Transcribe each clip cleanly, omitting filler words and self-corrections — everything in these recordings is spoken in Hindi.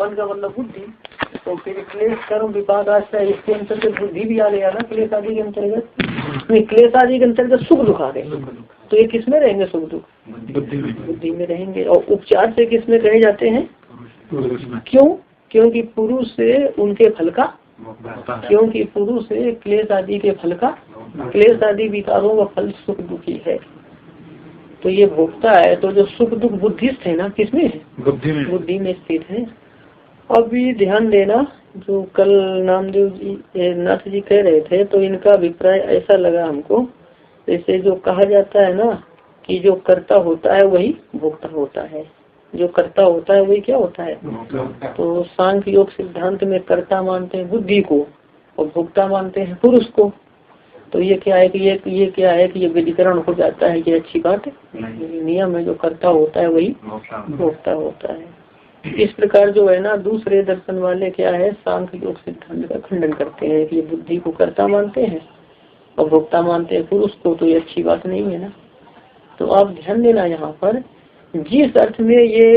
मन का मतलब बुद्धि, तो फिर क्लेश कर्म विपाक आश्रय इसके अंतर्गत बुद्धि भी आ गया ना क्लेश आदि के अंतर्गत। क्लेश आदि के अंतर्गत सुख दुख आ गए, तो ये किसमें रहेंगे सुख दुख? बुद्धि में रहेंगे। और उपचार से किसमें कहे जाते हैं? क्यों? क्योंकि पुरुष से उनके फल का, क्योंकि पुरुष से क्लेश आदि के फल का, क्लेश आदि विकारों का फल सुख दुखी है, तो ये भोगता है। तो जो सुख दुख बुद्धिस्थ है ना, किसमें है? बुद्धि में स्थित है। अभी ध्यान देना, जो कल नामदेव जी नाथ जी कह रहे थे, तो इनका अभिप्राय ऐसा लगा हमको, जैसे जो कहा जाता है ना कि जो कर्ता होता है वही भोक्ता होता है, जो कर्ता होता है वही क्या होता है? तो सांख्य योग सिद्धांत में कर्ता मानते हैं बुद्धि को और भोक्ता मानते हैं पुरुष को। तो ये क्या है कि ये क्या है कि ये विधिकरण हो जाता है, ये अच्छी बात है, नियम है, जो कर्ता होता है वही भोक्ता होता है। इस प्रकार जो है ना दूसरे दर्शन वाले क्या है, सांख्य योग सिद्धांत का खंडन करते हैं कि ये बुद्धि को कर्ता मानते हैं और भोक्ता मानते हैं पुरुष को, तो ये अच्छी बात नहीं है ना। तो आप ध्यान देना, यहाँ पर जिस अर्थ में ये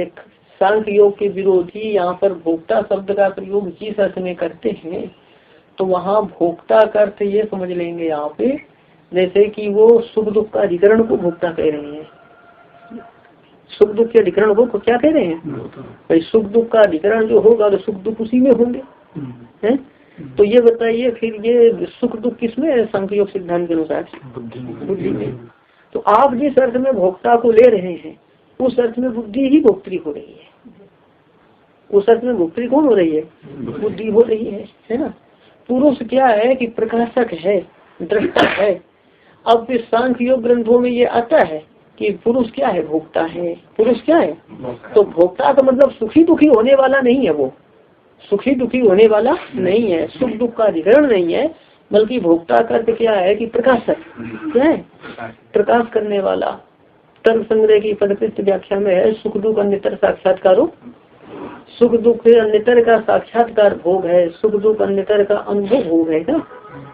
एक सांख्य योग के विरोधी यहाँ पर भोक्ता शब्द का प्रयोग जिस अर्थ में करते हैं, तो वहाँ भोक्ता का अर्थ ये समझ लेंगे यहाँ पे, जैसे कि वो सुख दुख का अधिकरण को भोक्ता कह रहे हैं। सुख दुख के अधिकरण को क्या कह रहे हैं? भाई सुख दुख का अधिकरण जो होगा तो सुख दुख उसी में होंगे, हैं? तो ये बताइए फिर ये सुख दुख किसमें है सांख्य योग सिद्धांत के अनुसार? बुद्धि में। तो आप जिस अर्थ में भोक्ता को ले रहे हैं उस अर्थ में बुद्धि ही भोक्त्री हो रही है। उस अर्थ में भोक्त्री कौन हो रही है? बुद्धि हो रही है ना। पुरुष क्या है कि प्रकाशक है, दृष्टा है। अब इस सांख्य योग ग्रंथों में ये आता है कि पुरुष क्या है? भोक्ता है। पुरुष क्या है? तो भोक्ता का मतलब सुखी दुखी होने वाला नहीं है, वो सुखी दुखी होने वाला नहीं है, सुख दुख का अधिकरण नहीं है, बल्कि भोक्ता का अर्थ क्या है कि प्रकाशक, क्या है? प्रकाश करने वाला। तर्क संग्रह की परिपृष्ठ व्याख्या में है सुख दुख अन्यतर साक्षात्कारो, सुख दुख अन्यतर का साक्षात्कार भोग है, सुख दुख अन्यतर का अनुभव भोग है ना।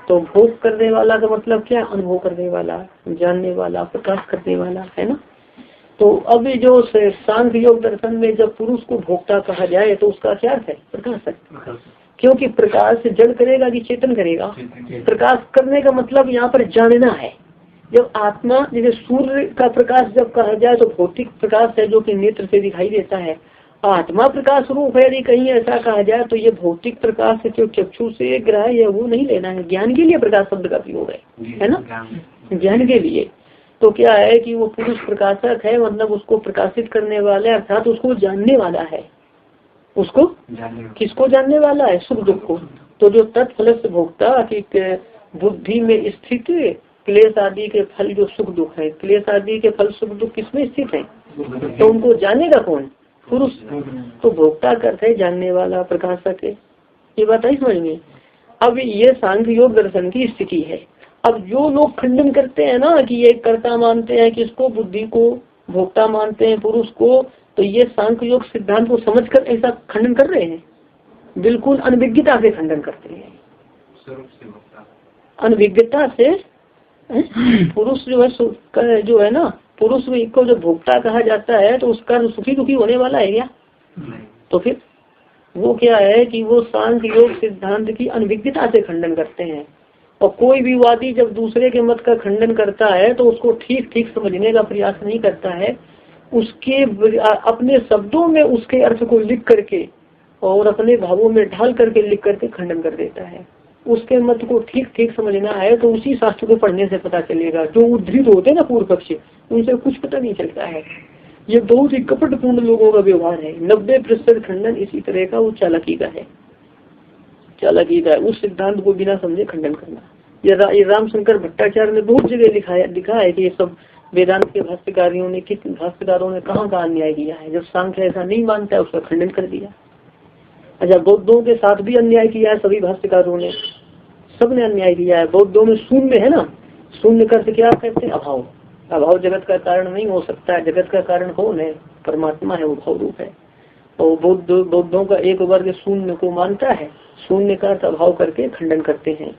तो भोग करने वाला का मतलब क्या? अनुभव करने वाला, जानने वाला, प्रकाश करने वाला, है ना। तो अब जो सांख्य योग दर्शन में जब पुरुष को भोक्ता कहा जाए तो उसका क्या अर्थ है? प्रकाशक। क्योंकि प्रकाश जड़ करेगा कि चेतन करेगा? प्रकाश करने का मतलब यहाँ पर जानना है। जब आत्मा, जैसे सूर्य का प्रकाश जब कहा जाए तो भौतिक प्रकाश है जो कि नेत्र से दिखाई देता है, आत्मा प्रकाश रूप है। यदि कहीं ऐसा कहा जाए तो ये भौतिक प्रकाश जो चक्षु से ग्राह्य है वो नहीं लेना है, ज्ञान के लिए प्रकाश शब्द का प्रयोग है ना, ज्ञान के लिए। तो क्या है कि वो पुरुष प्रकाशक है, मतलब उसको प्रकाशित करने वाला, अर्थात उसको जानने वाला है। उसको किसको जानने वाला है? सुख दुख को। तो जो तत्फल से भोक्ता कि बुद्धि में स्थित क्लेश आदि के फल जो सुख दुख है, क्लेश आदि के फल सुख दुख किसमें स्थित है? तो उनको जानेगा कौन? पुरुष। तो भोक्ता करते है जानने वाला, प्रकाशक है। ये बात आई समझ में। अब ये सांख्य योग दर्शन की स्थिति है। अब जो लोग खंडन करते हैं ना कि ये कर्ता मानते हैं, किसको? बुद्धि को। भोक्ता मानते हैं पुरुष को। तो ये सांख्य योग सिद्धांत को समझकर ऐसा खंडन कर रहे हैं, बिल्कुल अनभिज्ञता से खंडन करते हैं। अनभिज्ञता से पुरुष जो है ना, पुरुष को जब भोक्ता कहा जाता है तो उसका सुखी दुखी होने वाला है क्या? तो फिर वो क्या है कि वो सांख्य योग सिद्धांत की अनभिज्ञता से खंडन करते हैं। और कोई भी वादी जब दूसरे के मत का खंडन करता है तो उसको ठीक ठीक समझने का प्रयास नहीं करता है, उसके अपने शब्दों में उसके अर्थ को लिख करके और अपने भावों में ढाल करके लिख करके खंडन कर देता है। उसके मत को ठीक ठीक समझना है तो उसी शास्त्र को पढ़ने से पता चलेगा। जो उद्धृत होते हैं ना पूर्व पक्ष, उनसे कुछ पता नहीं चलता है। ये बहुत ही कपटपूर्ण लोगों का व्यवहार है। 90% खंडन इसी तरह का वो चालाकी का है, चालाकी का है। उस सिद्धांत को बिना समझे खंडन करना। ये रामशंकर भट्टाचार्य ने बहुत जगह लिखा है कि ये सब वेदांत के भाष्यकारों ने कहाँ अन्याय किया है। जब सांख्य ऐसा नहीं मानता है उसका खंडन कर दिया। अच्छा, बौद्धों के साथ भी अन्याय किया है सभी भाष्यकारों ने, सबने अन्याय किया है। बौद्धों में शून्य है ना, शून्य करते क्या कहते हैं? अभाव। अभाव जगत का कारण नहीं हो सकता है, जगत का कारण कौन है? परमात्मा है, वो भाव रूप है। और बौद्धों का एक वर्ग शून्य को मानता है, शून्य का अर्थ अभाव करके खंडन करते हैं।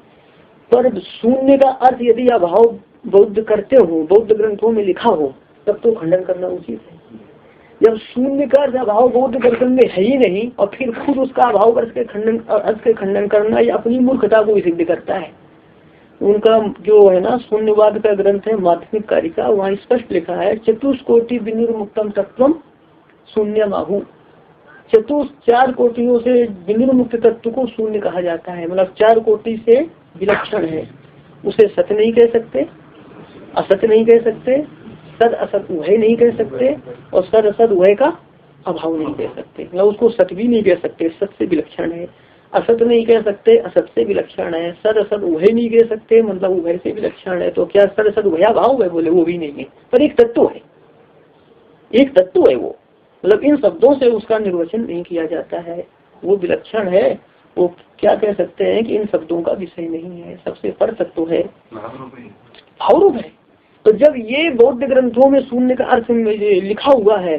पर शून्य का अर्थ यदि अभाव बौद्ध करते हो, बौद्ध ग्रंथों में लिखा हो, तब तो खंडन करना उचित है। जब शून्य का अभाव बौद्ध दर्शन में है ही नहीं और फिर खुद उसका अभाव अर्थ के खंडन करना ये अपनी मूर्खता को भी सिद्ध करता है। उनका जो है ना शून्यवाद का ग्रंथ है माध्यमिक कारिका, वहाँ स्पष्ट लिखा है चतुष्कोटि विनिर्मुक्तम तत्वम शून्यमाहु। चार कोटियों से विनिर्मुक्त तत्व को शून्य कहा जाता है, मतलब 4 कोटि से विलक्षण है। उसे सत्य नहीं कह सकते, असत्य नहीं कह सकते, सद असत उभय नहीं कह सकते और सद असत उभय का अभाव नहीं कह सकते। मतलब उसको सत्य भी नहीं कह सकते, सत्य से विलक्षण है। असत नहीं कह सकते, असत से विलक्षण है। सद असत उभय नहीं कह सकते, मतलब उभय से विलक्षण है। तो क्या सद असत उभया भाव है? बोले वो भी नहीं है, पर एक तत्व है, एक तत्व है वो। मतलब इन शब्दों से उसका निर्वचन नहीं किया जाता है, वो विलक्षण है। वो क्या कह सकते हैं कि इन शब्दों का विषय नहीं है, सबसे पर तत्व है, भावरूप है। तो जब ये बौद्ध ग्रंथों में शून्य का अर्थ लिखा हुआ है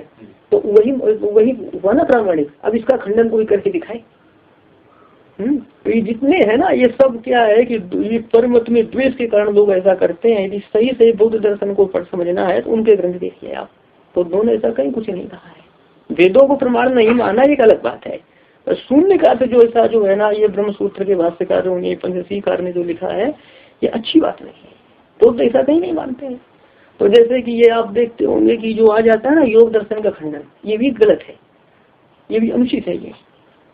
तो वही हुआ ना प्रामाणिक। अब इसका खंडन कोई करके दिखाए। तो ये जितने है ना ये सब क्या है कि ये परमत में द्वेष के कारण लोग ऐसा करते हैं। यदि सही से बौद्ध दर्शन को पढ़ समझना है तो उनके ग्रंथ देखिए आप, तो उन्होंने ऐसा कहीं कुछ नहीं कहा है। वेदों को प्रमाण नहीं माना एक अलग बात है, पर शून्य का अर्थ जो ऐसा जो है ना ये ब्रह्म सूत्र के भाष्यकारों ने पंचदशीकार ने जो लिखा है ये अच्छी बात नहीं है, तो ऐसा कहीं नहीं मानते हैं। तो जैसे कि ये आप देखते होंगे कि जो आ जाता है ना योग दर्शन का खंडन, ये भी गलत है, ये भी अनुचित है। ये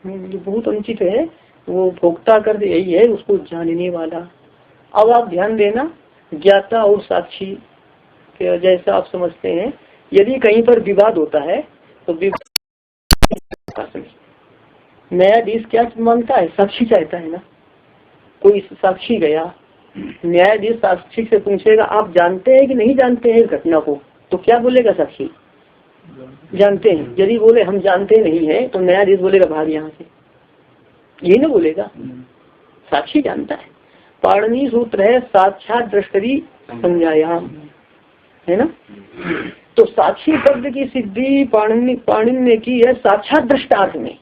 बहुत अनुचित है। वो भोक्ता कर यही है उसको जानने वाला। अब आप ध्यान देना, ज्ञाता और साक्षी जैसा आप समझते हैं, यदि कहीं पर विवाद होता है तो न्यायाधीश क्या मांगता है? साक्षी चाहता है ना। कोई साक्षी गया, न्यायाधीश साक्षी से पूछेगा आप जानते हैं कि नहीं जानते हैं इस घटना को, तो क्या बोलेगा साक्षी? जानते हैं। यदि बोले हम जानते नहीं है तो न्यायाधीश बोलेगा भाग यहाँ से, ये ना बोलेगा, साक्षी जानता है। पाणिनि सूत्र है साक्षात दृष्टि संज्ञायाम, है ना। तो साक्षी शब्द की सिद्धि पाणिनि ने की है साक्षात दृष्टार्थ में।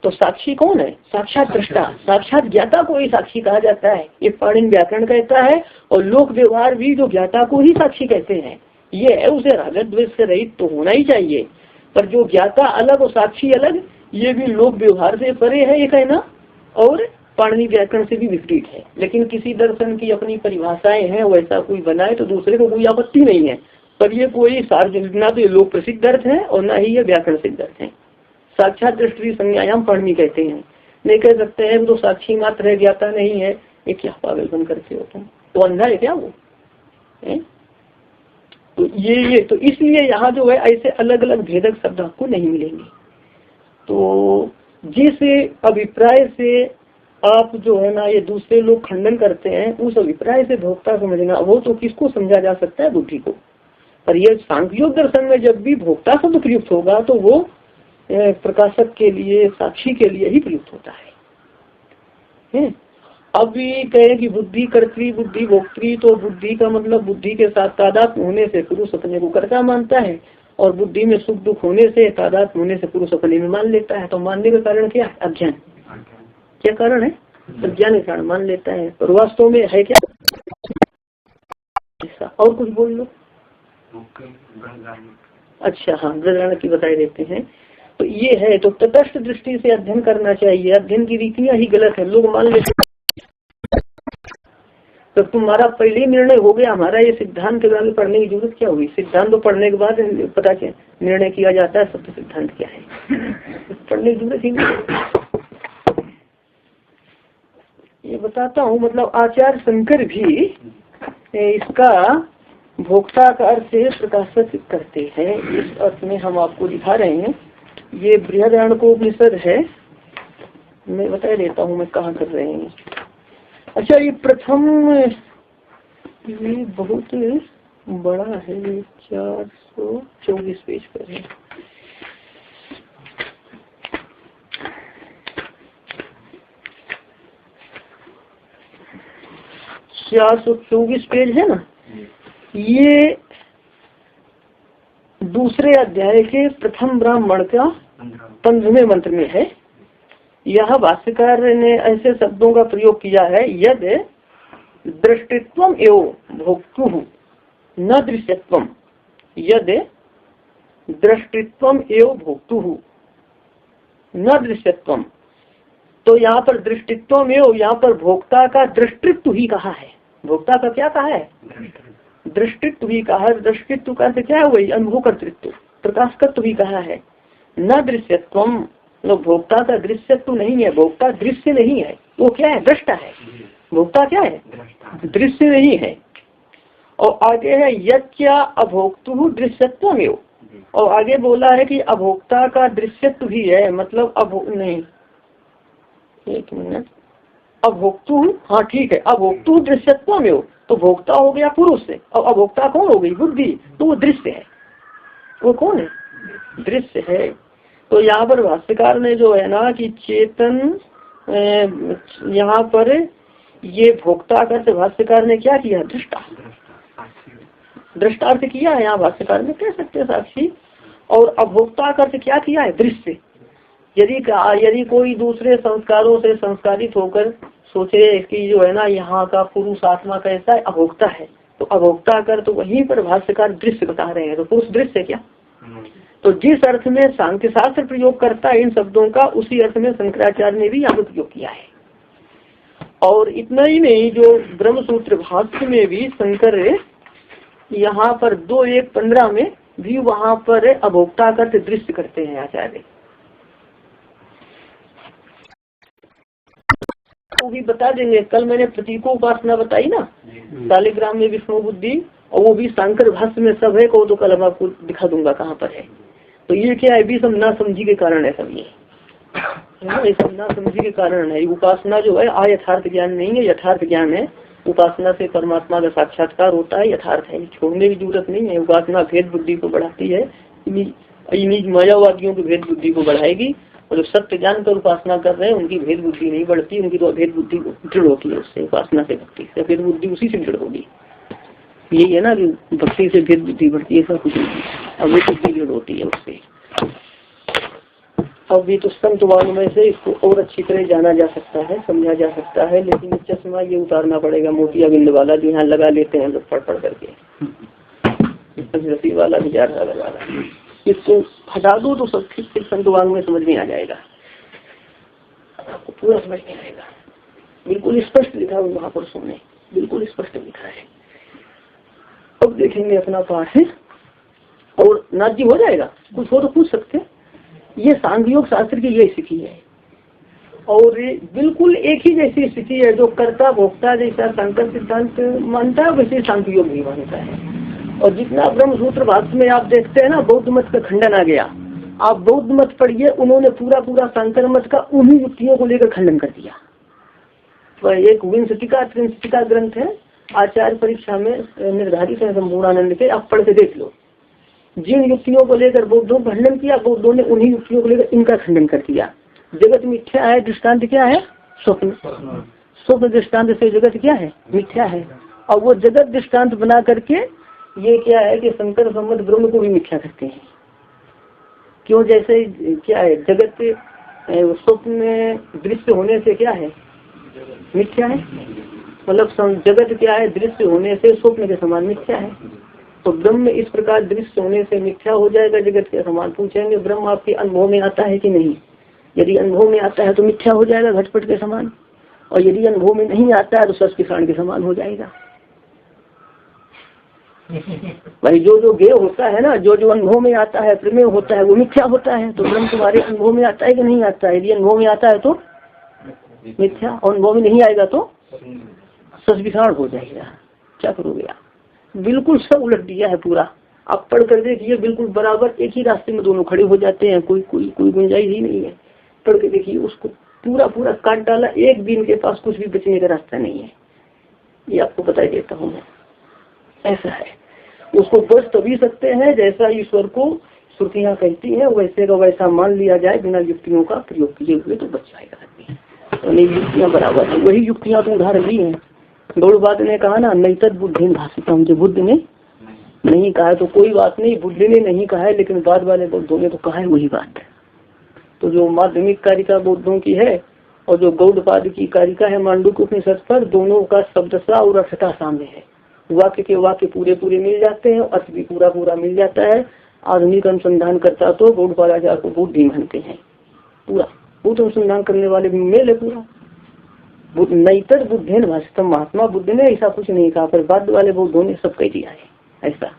तो साक्षी कौन है? साक्षात दृष्टा, साक्षात ज्ञाता को ही साक्षी कहा जाता है। ये पाणिनि व्याकरण कहता है और लोक व्यवहार भी जो ज्ञाता को ही साक्षी कहते हैं। ये है उसे रागत द्वेष से रहित तो होना ही चाहिए, पर जो ज्ञाता अलग और साक्षी अलग, ये भी लोक व्यवहार से परे है ये कहना और पाणिनि व्याकरण से भी विपरीत है। लेकिन किसी दर्शन की अपनी परिभाषाएं हैं, वैसा कोई बनाए तो दूसरे को कोई आपत्ति नहीं है, पर ये कोई सार्वजनिक ना तो ये लोक प्रसिद्ध अर्थ है और ना ही ये व्याकरण सिद्ध अर्थ है। साक्षात दृष्टि संज्ञायाम पाणिनि कहते हैं, नहीं कह सकते हैं तो साक्षी मात्र है ज्ञाता नहीं है। ये क्या पागलपन करते हो तुम, तो अंधा है क्या वो है? तो ये तो इसलिए यहाँ जो है ऐसे अलग अलग भेदक शब्द आपको नहीं मिलेंगे। तो जिस अभिप्राय से आप जो है ना ये दूसरे लोग खंडन करते हैं, उस अभिप्राय से भोक्ता समझना, वो तो किसको समझा जा सकता है? बुद्धि को। पर यह सांख्योग दर्शन में जब भी भोक्ता शब्द प्रयुक्त होगा तो वो प्रकाशक के लिए, साक्षी के लिए ही प्रयुक्त होता है। अब भी कहे कि बुद्धि कर्त्री बुद्धि भोक्त्री, तो बुद्धि का मतलब बुद्धि के साथ तादात्म्य होने से पुरुष अपने को कर्ता मानता है और बुद्धि में सुख दुख होने से, तादात्म्य होने से पुरुष अपने में मान लेता है। तो मानने का कारण क्या है? अज्ञान। क्या कारण है? अज्ञान के कारण मान लेता है, पर वास्तव में है क्या? और कुछ बोल लो। अच्छा हाँ, ब्रह्म की बताए देते हैं। तो ये है, तो तटस्थ दृष्टि से अध्ययन करना चाहिए। अध्ययन की रीतियां ही गलत है, लोग मान लेते हैं। तो तुम्हारा पहले ही निर्णय हो गया, हमारा ये सिद्धांत के बारे में पढ़ने की जरूरत क्या हुई? सिद्धांत तो पढ़ने के बाद पता क्या निर्णय किया जाता है सत्य सिद्धांत क्या है, पढ़ने की जरूरत ही नहीं। ये बताता हूँ, मतलब आचार्य शंकर भी इसका भोक्ता का अर्थ से प्रकाशित करते हैं। इस अर्थ में हम आपको दिखा रहे हैं। ये बृहदारण्यकोपनिषद है, मैं बता देता हूँ मैं कहाँ कर रहे हैं। अच्छा, ये प्रथम, ये बहुत बड़ा है, 424 पेज पर है। चार 424 पेज है ना। ये दूसरे अध्याय के प्रथम ब्राह्मण का 15वें मंत्र में है। यह भाष्यकार ने ऐसे शब्दों का प्रयोग किया है, यद दृष्टित्वम एवं भोक्तुः न दृश्यत्वम, यद दृष्टित्वम एवं भोक्तुः न दृश्यत्वम। तो यहाँ पर दृष्टित्वम एवं, यहाँ पर भोक्ता का दृष्टित्व ही कहा है। भोक्ता का क्या कहा है? दृष्टित्व ही कहा है। दृष्टित्व का क्या है? वही अनुभव कर्तृत्व, प्रकाशकत्व भी कहा है। न दृश्यत्वम, मतलब भोक्ता का दृश्यत्व नहीं है, भोक्ता दृश्य नहीं है, वो क्या है? दृष्टा है। भोक्ता क्या है? दृश्य नहीं है। और आगे है यज्ञ अभोक्तु दृश्यत्वम एवं, और आगे बोला है कि अभोक्ता का दृश्यत्व भी है, मतलब नहीं, एक मिनट, अभोक्तु, हाँ ठीक है, अभोक्तु दृश्यत्वम एवं, तो भोक्ता हो गया पुरुष से और अभोक्ता कौन हो गई? बुद्धि, तो वो दृश्य है। वो कौन है? दृश्य है। तो यहाँ पर भाष्यकार ने जो है ना कि चेतन, यहाँ पर ये भोक्ता का भाष्यकार ने क्या किया? दृष्टा, दृष्टार्थ किया है यहाँ भाष्यकार ने, कह सकते हैं साक्षी। और अभोक्ता का क्या किया है? दृश्य। यदि कोई दूसरे संस्कारों से संस्कारित होकर सोचे कि जो है ना यहाँ का पुरुष आत्मा कैसा है, अभोक्ता है, तो अभोक्ता कर, तो वहीं पर भाष्यकार दृश्य बता रहे हैं। तो पुरुष दृश्य क्या? तो जिस अर्थ में सांख्य शास्त्र प्रयोग करता है इन शब्दों का, उसी अर्थ में शंकराचार्य ने भी यहाँ प्रयोग किया है। और इतना ही नहीं, जो ब्रह्म सूत्र भाष्य में भी शंकर यहाँ पर 2:1:15 में भी वहाँ पर अभोक्ता करते दृश्य करते हैं आचार्य। वो भी बता देंगे। कल मैंने प्रतीकों उपासना बताई ना, शालिग्राम में विष्णु बुद्धि, और वो भी शंकर भाष्य में सब है को, तो कल हम आपको दिखा दूंगा कहाँ पर है। तो ये क्या है? भी सब ना समझी के कारण है, सब ये सब ना समझी के कारण है। उपासना जो है अयथार्थ ज्ञान नहीं है, यथार्थ ज्ञान है। उपासना से परमात्मा का साक्षात्कार होता है, यथार्थ है, छोड़ने की जरूरत नहीं है। उपासना भेद बुद्धि को बढ़ाती है, मायावादियों की भेद बुद्धि को बढ़ाएगी, और जो सत्य जान कर उपासना कर रहे हैं उनकी भेद बुद्धि नहीं बढ़ती, उनकी तो अभेद बुद्धि दृढ़ होती है। उससे उपासना से भक्ति से भेद बुद्धि उसी से दृढ़ होगी। यही है ना कि भक्ति से भेद बुद्धि बढ़ती है, ऐसा कुछ नहीं, अभेद बुद्धि दृढ़ होती है उससे। अब भी तो संत वाङ्मय से इसको और अच्छी तरह जाना जा सकता है, समझा जा सकता है, लेकिन चश्मा ये उतारना पड़ेगा, मोतिया बिंद वाला जो यहाँ लगा लेते हैं लोग पढ़ करके, रसी वाला विचारधारा वाला, इसको हटा दो तो सब ठीक संत वाङ्मय समझ में आ जाएगा, आपको पूरा समझ में आएगा। बिल्कुल स्पष्ट लिखा है महापुरुषों ने, बिल्कुल स्पष्ट लिखा है। अब देखेंगे अपना पाठ है और नाजी हो जाएगा, कुछ हो तो पूछ सकते। ये सांख्योग शास्त्र की ये स्थिति है, और बिल्कुल एक ही जैसी स्थिति है। जो कर्ता भोक्ता जैसा शंकर सिद्धांत मानता है, वैसे सांख्योग भी मानता है। और जितना ब्रह्म सूत्र भाष्य में आप देखते हैं ना, बौद्ध मत का खंडन आ गया। आप बौद्ध मत पढ़िए, उन्होंने पूरा पूरा शंकर मत का उन्हीं युक्तियों को लेकर खंडन कर दिया। तो एक विंशतिका त्रिंशतिका ग्रंथ है, आचार्य परीक्षा में निर्धारित है संपूर्णानंद के, आप पढ़ के देख लो। जिन युक्तियों को लेकर बौद्धों का खंडन किया, बौद्धों ने उन्हीं युक्तियों को लेकर इनका खंडन कर दिया। जगत मिथ्या है, दृष्टांत क्या है? स्वप्न। स्वप्न दृष्टांत से जगत क्या है? मिथ्या है। और वो जगत दृष्टांत बना करके ये क्या है कि शंकर संबंध ब्रह्म को भी मिथ्या करते हैं। क्यों? जैसे क्या है, जगत स्वप्न में दृश्य होने से क्या है? मिथ्या है। मतलब जगत क्या है? दृश्य होने से स्वप्न के समान मिथ्या है। तो ब्रह्म इस प्रकार दृश्य होने से मिथ्या हो जाएगा, जगत के समान। पूछेंगे ब्रह्म आपके अनुभव में आता है कि नहीं? यदि अनुभव में आता है तो मिथ्या हो जाएगा, घटपट के समान। और यदि अनुभव में नहीं आता है तो सच किसान के समान हो जाएगा। भाई जो गेय होता है ना, जो अनुभव में आता है, प्रमेय होता है, वो मिथ्या होता है। तो ब्रह्म तुम्हारे अनुभव में आता है कि नहीं आता है? यदि अनुभव में आता है तो मिथ्या, और अनुभव में नहीं आएगा तो सच विशाल हो जाएगा। क्या करोगे आप? बिल्कुल सब उलट दिया है पूरा। आप पढ़ कर देखिए, बिल्कुल बराबर एक ही रास्ते में दोनों खड़े हो जाते हैं, कोई गुंजाइश ही नहीं है। पढ़ के देखिए, उसको पूरा पूरा काट डाला, एक भी इनके पास कुछ भी बचने का रास्ता नहीं है। ये आपको बता देता हूँ मैं, ऐसा है। उसको बच तभी सकते हैं जैसा ईश्वर को श्रुतियाँ कहती हैं, वैसे का वैसा मान लिया जाए, बिना युक्तियों का प्रयोग किए हुए तो बच जाएगा आदमी। तो नहीं, युक्तियाँ बराबर है, वही युक्तियाँ तो उधार ली है। गौड़पाद ने कहा ना, नहीं तद बुद्धि भाषित, जो बुद्ध ने नहीं कहा तो कोई बात नहीं, बुद्ध ने नहीं कहा है, लेकिन बाद वाले बौद्धों ने तो कहा है वही बात। तो जो माध्यमिक कारिका बौद्धों की है और जो गौड़पाद की कारिका है मांडुक्य उपनिषद पर, दोनों का शब्दशः और अर्थता सामने है। वाक्य के वाक्य पूरे पूरे मिल जाते हैं, अर्थ भी पूरा पूरा मिल जाता है। आधुनिक अनुसंधान करता तो गौड़पादाचार्य को बौद्ध भी मानते हैं। पूरा बौद्ध अनुसंधान करने वाले भी मेल है पूरा। नैतर बुद्धेन भाषितम, महात्मा बुद्ध ने ऐसा कुछ नहीं कहा, पर बाद वाले बौद्धों ने सब कह दिया है ऐसा,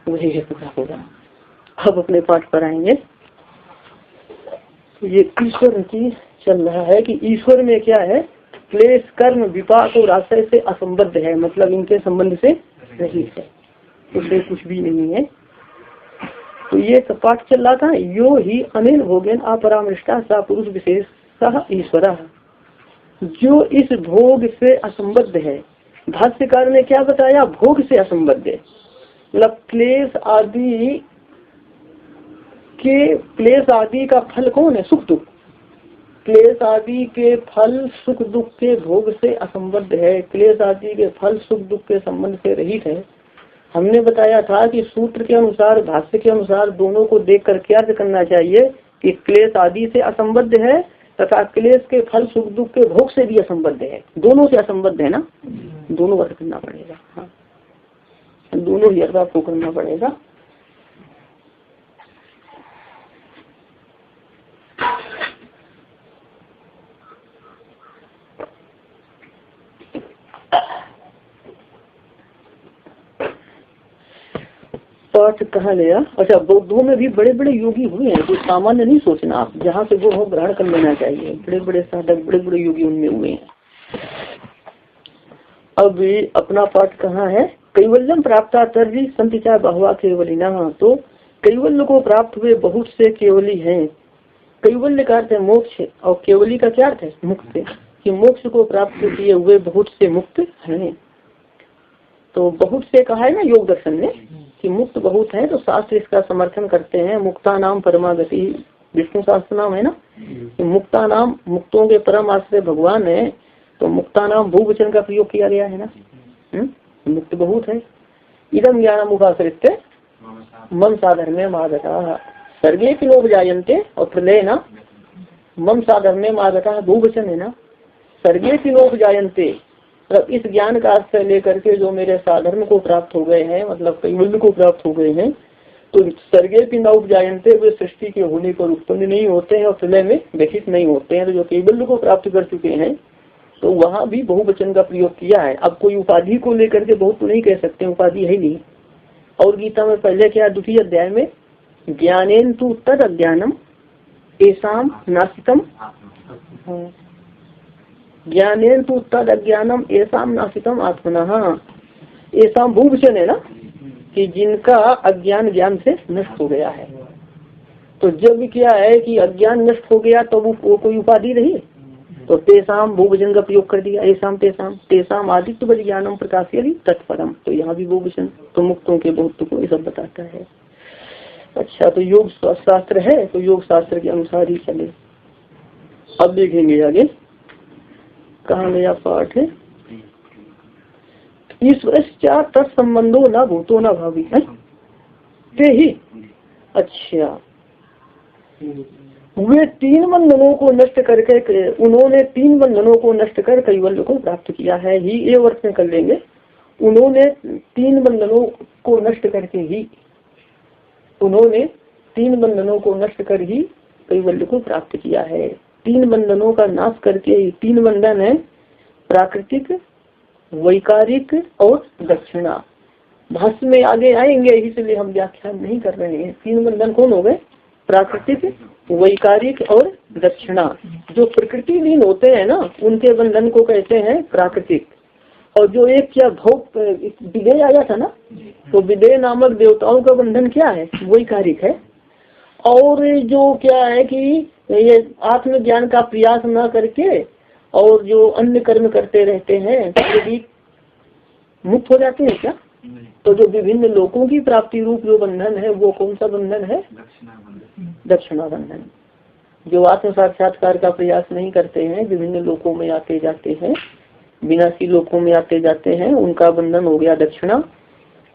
वही है पूरा होगा। अब अपने पाठ पर आएंगे। ये ईश्वर की चल रहा है कि ईश्वर में क्या है, क्लेश कर्म विपाक और आशय से असंबद्ध है, मतलब इनके संबंध से रहित है, उससे कुछ भी नहीं है। तो ये पाठ चल रहा था, यो ही अनेन भोगेन अपरामृष्टा सा पुरुष विशेष सह ईश्वर, जो इस भोग से असंबद्ध है। भाष्यकार ने क्या बताया, भोग से असंबद्ध है, मतलब क्लेश आदि का फल कौन है, सुख दुख। क्लेश आदि के फल सुख दुख के भोग से असंबद्ध है, क्लेश आदि के फल सुख दुख के संबंध से रहित है। हमने बताया था कि सूत्र के अनुसार, भाष्य के अनुसार दोनों को देख कर क्या अर्थ करना चाहिए कि क्लेश आदि से असंबद्ध है तथा क्लेश के फल सुख दुख के भोग से भी असंबद्ध है, दोनों से असंबद्ध है ना, दोनों अर्थ करना पड़ेगा। हाँ, दोनों ही अर्थ आपको करना पड़ेगा। पाठ कहाँ गया, अच्छा, बौद्धों में भी बड़े बड़े योगी हुए हैं, कुछ सामान्य नहीं सोचना आप, जहाँ से वो हो ग्रहण कर लेना चाहिए। बड़े बड़े साधक, बड़े बड़े योगी उनमें हुए हैं। अब अपना पाठ कहाँ है, कैवल्यम प्राप्ता तर्जी संतिचा बहुआ केवलिना, तो कैवल्य को प्राप्त हुए बहुत से केवली हैं। कैवल्य का अर्थ है मोक्ष, और केवली का क्या अर्थ है, मुक्त, कि मोक्ष को प्राप्त किए हुए बहुत से मुक्त हैं। तो बहुत से कहा है ना योग दर्शन ने कि मुक्त बहुत है, तो शास्त्र इसका समर्थन करते हैं। मुक्ता नाम परमागति, विष्णु शास्त्र नाम है ना, मुक्ता नाम, मुक्तों के परम आश्रय भगवान है, तो मुक्ता नाम बहुवचन का प्रयोग किया गया है ना, मुक्त बहुत है। इदम ज्ञानम उपाश्रित्य मम साधर्म्य आगता, सर्गे की लोभ जायन्ते, और प्रलय ना मम साधर्म्य आगता बहुवचन है ना, सर्गे की लोभ जायन्ते, मतलब इस ज्ञान का आश्रय लेकर के जो मेरे साधर्म को प्राप्त हो गए हैं, मतलब कैवल्य को प्राप्त हो गए हैं, तो सर्गे की न उपजायन्ते, वे सृष्टि के होने पर उत्पन्न नहीं होते हैं और प्रलय में व्यथित नहीं होते हैं। तो जो कैवल्य को प्राप्त कर चुके हैं, तो वहाँ भी बहुवचन का प्रयोग किया है। अब कोई उपाधि को लेकर के बहुत तो नहीं कह सकते, उपाधि है नहीं। और गीता में पहले क्या, द्वितीय अध्याय में ज्ञानेन तु तद अज्ञानम एसाम नासितम, ज्ञानेन तु तद अज्ञानम एसाम नासितम आत्मनः, एसाम बहुवचन है ना, कि जिनका अज्ञान ज्ञान से नष्ट हो गया है। तो जब क्या है कि अज्ञान नष्ट हो गया तो वो कोई उपाधि रही, तो तेसाम बहुवचन का प्रयोग कर दिया, एसाम तेसाम, तेसाम आदित्य ज्ञानम प्रकाशयति तत्परम, तो यहाँ भी बहुवचन, तो मुक्तों के बहुत को ये सब बताता है। अच्छा, तो योग शास्त्र है, तो योग शास्त्र के अनुसार ही चले। अब देखेंगे आगे कहाँ गया पाठ है, ईश्वर तत्संबंधो न भूतो न भावी है ते ही। अच्छा, वे तीन बंधनों को नष्ट करके, उन्होंने तीन बंधनों को नष्ट कर कैवल्य को प्राप्त किया है ही, ये वर्ष में कर लेंगे। उन्होंने तीन बंधनों को नष्ट करके ही, उन्होंने तीन बंधनों को नष्ट कर ही कैवल्य को प्राप्त किया है। तीन बंधनों का नाश करके, तीन बंधन है प्राकृतिक, वैकारिक और दक्षिणा। भाष्य में आगे आएंगे, इसलिए हम व्याख्यान नहीं कर रहे हैं। तीन बंधन कौन हो गए, प्राकृतिक, वैकारिक और दक्षिणा। जो प्रकृति लीन होते हैं ना, उनके बंधन को कहते हैं प्राकृतिक। और जो एक क्या भोग विदेह आया था ना, तो विदेह नामक देवताओं का बंधन क्या है, वैकारिक है। और जो क्या है कि ये आत्मज्ञान का प्रयास न करके और जो अन्य कर्म करते रहते हैं, तो भी मुक्त हो जाते हैं क्या। तो जो विभिन्न लोकों की प्राप्ति रूप जो बंधन है, वो कौन सा बंधन है, दक्षिणा बंधन। जो आत्म साक्षात्कार का प्रयास नहीं करते हैं, विभिन्न लोकों में आते जाते हैं, विनाशी लोकों में आते जाते हैं, उनका बंधन हो गया दक्षिणा।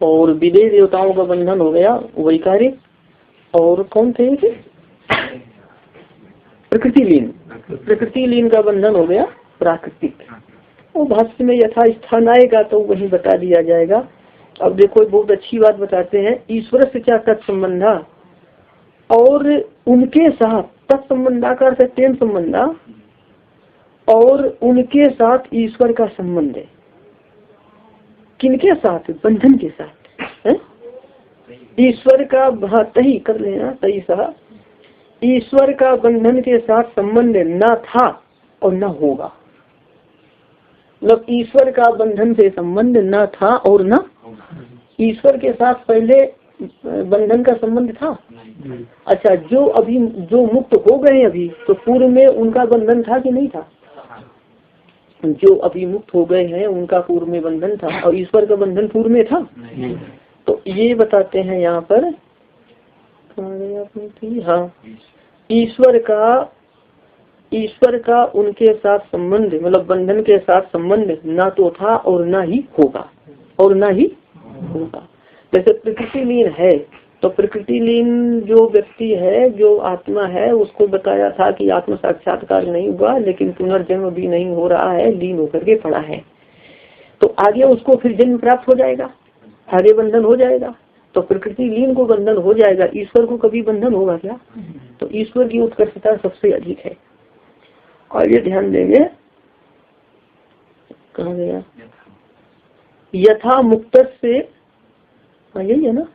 और विदेह देवताओं का बंधन हो गया वैकारिक। और कौन थे, प्रकृति लीन, प्रकृति लीन का बंधन हो गया प्राकृतिक। और भाष्य में यथा स्थान आएगा तो वही बता दिया जाएगा अब देखो बहुत अच्छी बात बताते हैं, ईश्वर से क्या तत्संबंधा और उनके साथ तत्संबंधा का अर्थ तेन संबंधा और उनके साथ ईश्वर का संबंध है। किनके साथ? बंधन के साथ है? ईश्वर का तही कर लेना सही सहा, ईश्वर का बंधन के साथ संबंध न था और न होगा। मतलब ईश्वर का बंधन से संबंध न था और न, ईश्वर के साथ पहले बंधन का संबंध था। अच्छा, जो मुक्त हो गए अभी, तो पूर्व में उनका बंधन था कि नहीं था? जो अभी मुक्त हो गए हैं उनका पूर्व में बंधन था और ईश्वर का बंधन पूर्व में था। तो ये बताते हैं यहाँ पर, हाँ, ईश्वर का उनके साथ संबंध मतलब बंधन के साथ संबंध ना तो था और ना ही होगा, और ना ही होगा। जैसे प्रकृति लीन है, तो प्रकृति लीन जो व्यक्ति है, जो आत्मा है, उसको बताया था कि आत्म साक्षात्कार नहीं हुआ, लेकिन पुनर्जन्म भी नहीं हो रहा है, लीन होकर के पड़ा है। तो आगे उसको फिर जन्म प्राप्त हो जाएगा, आगे बंधन हो जाएगा। तो प्रकृति लीन को बंधन हो जाएगा, ईश्वर को कभी बंधन होगा क्या? तो ईश्वर की उत्कर्षता सबसे अधिक है। और ये ध्यान देंगे, कहाँ गया, यथा मुक्त से, यही है ना,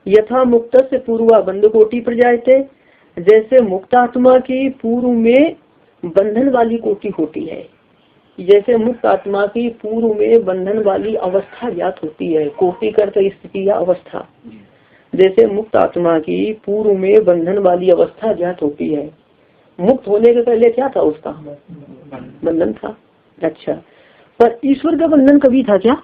यथा मुक्त से पूर्वा बंध कोटि प्रजायते, जैसे मुक्तात्मा की पूर्व में बंधन वाली कोटि होती है, जैसे मुक्त आत्मा की पूर्व में बंधन वाली अवस्था ज्ञात होती है। कोटि करते स्थिति या अवस्था, जैसे मुक्त आत्मा की पूर्व में बंधन वाली अवस्था ज्ञात होती है। मुक्त होने के पहले क्या था उसका? बंधन था। अच्छा, पर ईश्वर का बंधन कभी था क्या?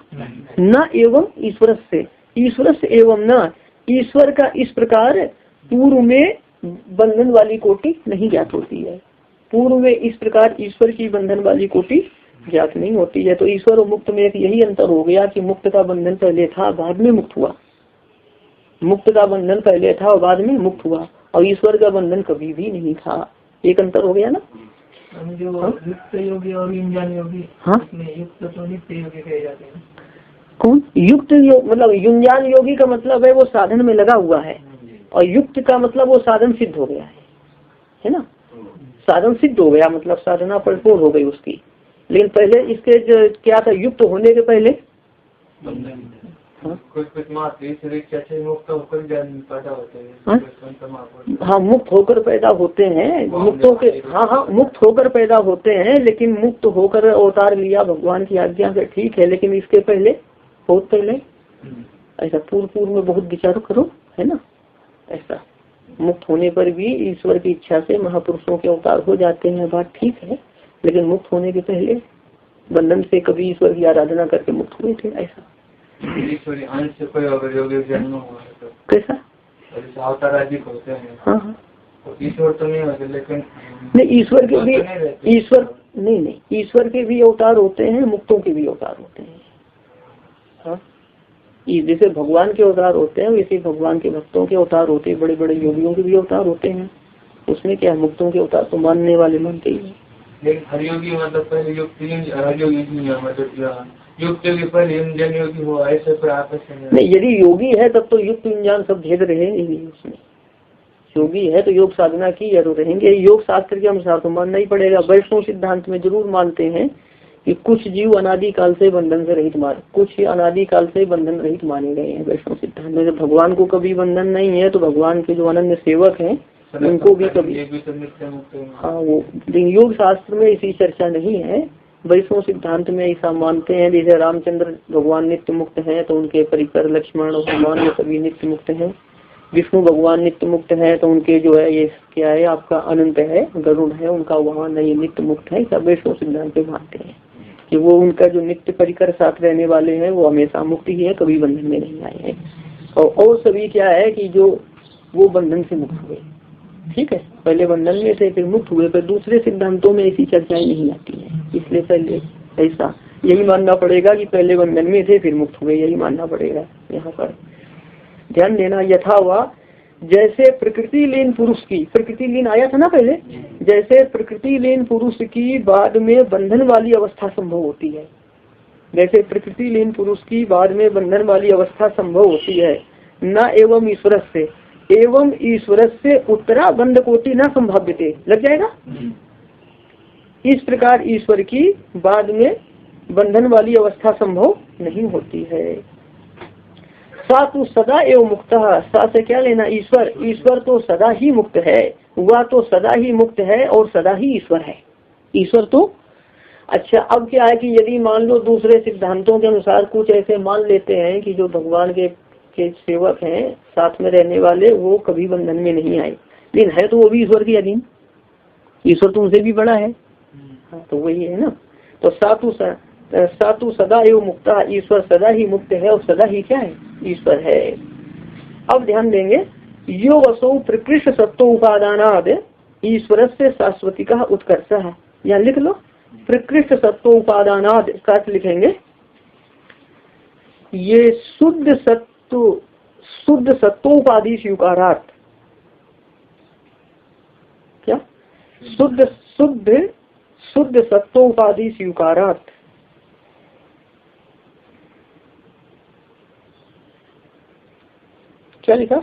न एवं ईश्वर से, ईश्वर से एवं न, ईश्वर का इस प्रकार पूर्व में बंधन वाली कोटि नहीं ज्ञात होती है। पूर्व में इस प्रकार ईश्वर की बंधन वाली कोटि ज्ञात नहीं होती है। तो ईश्वर और मुक्त में एक यही अंतर हो गया कि मुक्त का बंधन पहले था, बाद में मुक्त हुआ। मुक्त का बंधन पहले था और बाद में मुक्त हुआ, और ईश्वर का बंधन कभी भी नहीं था। एक अंतर हो गया ना। जो युक्त योगी और युंजान योगी, हाँ, युक्त तो नित्य योगी कहे जाते हैं। कौन युक्त मतलब युंजान योगी का मतलब है वो साधन में लगा हुआ है, और युक्त का मतलब वो साधन सिद्ध हो गया है ना। साधन सिद्ध हो गया मतलब साधना परिपूर्ण हो गई उसकी। लेकिन पहले इसके जो क्या था, युक्त होने के पहले हाँ मुक्त होकर पैदा होते हैं, मुक्तों के हाँ मुक्त होकर पैदा होते हैं, लेकिन मुक्त होकर अवतार लिया भगवान की आज्ञा से, ठीक है। लेकिन इसके पहले, बहुत पहले, ऐसा पूर्व में बहुत विचार करो, है ना। ऐसा मुक्त होने पर भी ईश्वर की इच्छा से महापुरुषों के अवतार हो जाते हैं, बात ठीक है। लेकिन मुक्त होने के पहले बंधन से कभी ईश्वर की आराधना करके मुक्त हुए थे। ऐसा अंश से कोई अगर योगी जन्म हुआ है तो कैसा अवतार अधिक होते हैं। हाँ, ईश्वर तो नहीं होते, लेकिन नहीं ईश्वर के भी, ईश्वर नहीं, ईश्वर के भी अवतार होते हैं, मुक्तों के भी अवतार होते हैं। हाँ, जैसे भगवान के अवतार होते हैं वैसे भगवान के भक्तों के अवतार होते हैं, बड़े बड़े योगियों के भी अवतार होते हैं। उसमें क्या, मुक्तों के अवतार तो मानने वाले मानते ही हैं। लेकिन हरियोगी मतलब पहले युक्त युक्त योगी पहले युंजन योगी हुआ, ऐसे पर आपस में नहीं। यदि योगी है तब तो युक्त युंजान सब भेद रहेंगे ही उसमें। योगी है तो योग साधना की है तो रहेंगे। योग शास्त्र के अनुसार तो मानना ही पड़ेगा। वैष्णव सिद्धांत में जरूर मानते हैं कि कुछ जीव अनादिकाल से बंधन से रहित कुछ अनादिकाल से बंधन रहित माने गए हैं वैष्णव सिद्धांत में। जब भगवान को कभी बंधन नहीं है तो भगवान के जो अनन्य सेवक हैं उनको भी कभी, हाँ वो, लेकिन योग शास्त्र में इसी चर्चा नहीं है। वैष्णव सिद्धांत में ऐसा मानते हैं, जैसे रामचंद्र भगवान नित्य मुक्त हैं तो उनके परिकर लक्ष्मण और हनुमान ये सभी नित्य मुक्त हैं। विष्णु भगवान नित्य मुक्त है तो उनके जो है ये क्या है आपका अनंत है, गरुड़ है, उनका वहाँ नहीं नित्य मुक्त है। सब वैष्णव सिद्धांत पे मानते हैं कि वो उनका जो नित्य परिकर साथ रहने वाले हैं वो हमेशा मुक्त ही है, कभी बंधन में नहीं आए हैं। और सभी क्या है कि जो वो बंधन से मुक्त हुए, ठीक है। पहले बंधन में से फिर मुक्त हुए, पर दूसरे सिद्धांतों में ऐसी चर्चाएं नहीं आती है। इसलिए पहले ऐसा यही मानना पड़ेगा कि पहले बंधन में थे फिर मुक्त हुए, यही मानना पड़ेगा। यहाँ पर ध्यान देना, यथा हुआ जैसे प्रकृति लीन पुरुष की, प्रकृति लीन आया था ना पहले, जैसे प्रकृति लीन पुरुष की बाद में बंधन वाली अवस्था संभव होती है। जैसे प्रकृति लीन पुरुष की बाद में बंधन वाली अवस्था संभव होती है, न एवं ईश्वर से, एवं ईश्वर से उत्तरा बंध कोटि न संभाव्यते, लग जाएगा। इस प्रकार ईश्वर की बाद में बंधन वाली अवस्था संभव नहीं होती है। सा तो सदा एवं मुक्त, सा से क्या लेना, ईश्वर, ईश्वर तो सदा ही मुक्त है, वह तो सदा ही मुक्त है और सदा ही ईश्वर है, ईश्वर तो। अच्छा, अब क्या है कि यदि मान लो दूसरे सिद्धांतों के अनुसार कुछ ऐसे मान लेते हैं कि जो भगवान के सेवक हैं, साथ में रहने वाले, वो कभी बंधन में नहीं आए, लेकिन है तो वो भी ईश्वर के अधीन, ईश्वर तो उनसे भी बड़ा है। हाँ, तो वही है ना। तो सातु सदा एवं मुक्ता, ईश्वर सदा ही मुक्त है और सदा ही क्या है, ईश्वर है। अब ध्यान देंगे, यो वसो प्रकृष्ट सत्व उपादानाद ईश्वर से शाश्वती का उत्कर्ष है। यहाँ लिख लो, प्रकृष्ट सत्व उपादानाद का लिखेंगे, ये शुद्ध सत्वोपाधि स्वीकारात, क्या शुद्ध सत्वोपाधि स्वीकारात, क्या लिखा,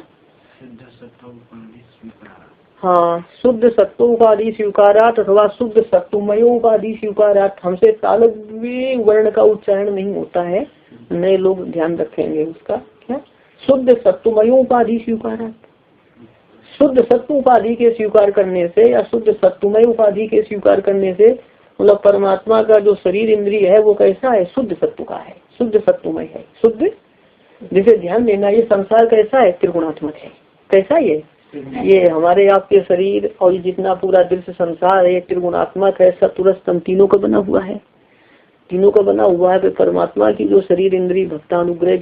हाँ, शुद्ध सत्वोपाधि स्वीकारात अथवा शुद्ध सत्वमयोपाधि स्वीकारात। हमसे तालव्य वर्ण का उच्चारण नहीं होता है, नए लोग ध्यान रखेंगे उसका। क्या, शुद्ध सत्वमयोपाधि स्वीकारात, शुद्ध सत्व उपाधि के स्वीकार करने से या शुद्ध सत्वमय उपाधि के स्वीकार करने से, मतलब परमात्मा का जो शरीर इंद्रिय है वो कैसा है, शुद्ध सत्व का है, शुद्ध सत्वमय है, शुद्ध। जैसे ध्यान देना, ये संसार कैसा है, त्रिगुणात्मक है। कैसा ये हमारे आपके शरीर और ये जितना पूरा दृश्य संसार है, ये त्रिगुणात्मक है, सत्वरस्तम तीनों का बना हुआ है, तीनों का बना हुआ है। परमात्मा की जो शरीर इंद्रिय भक्तानुग्रह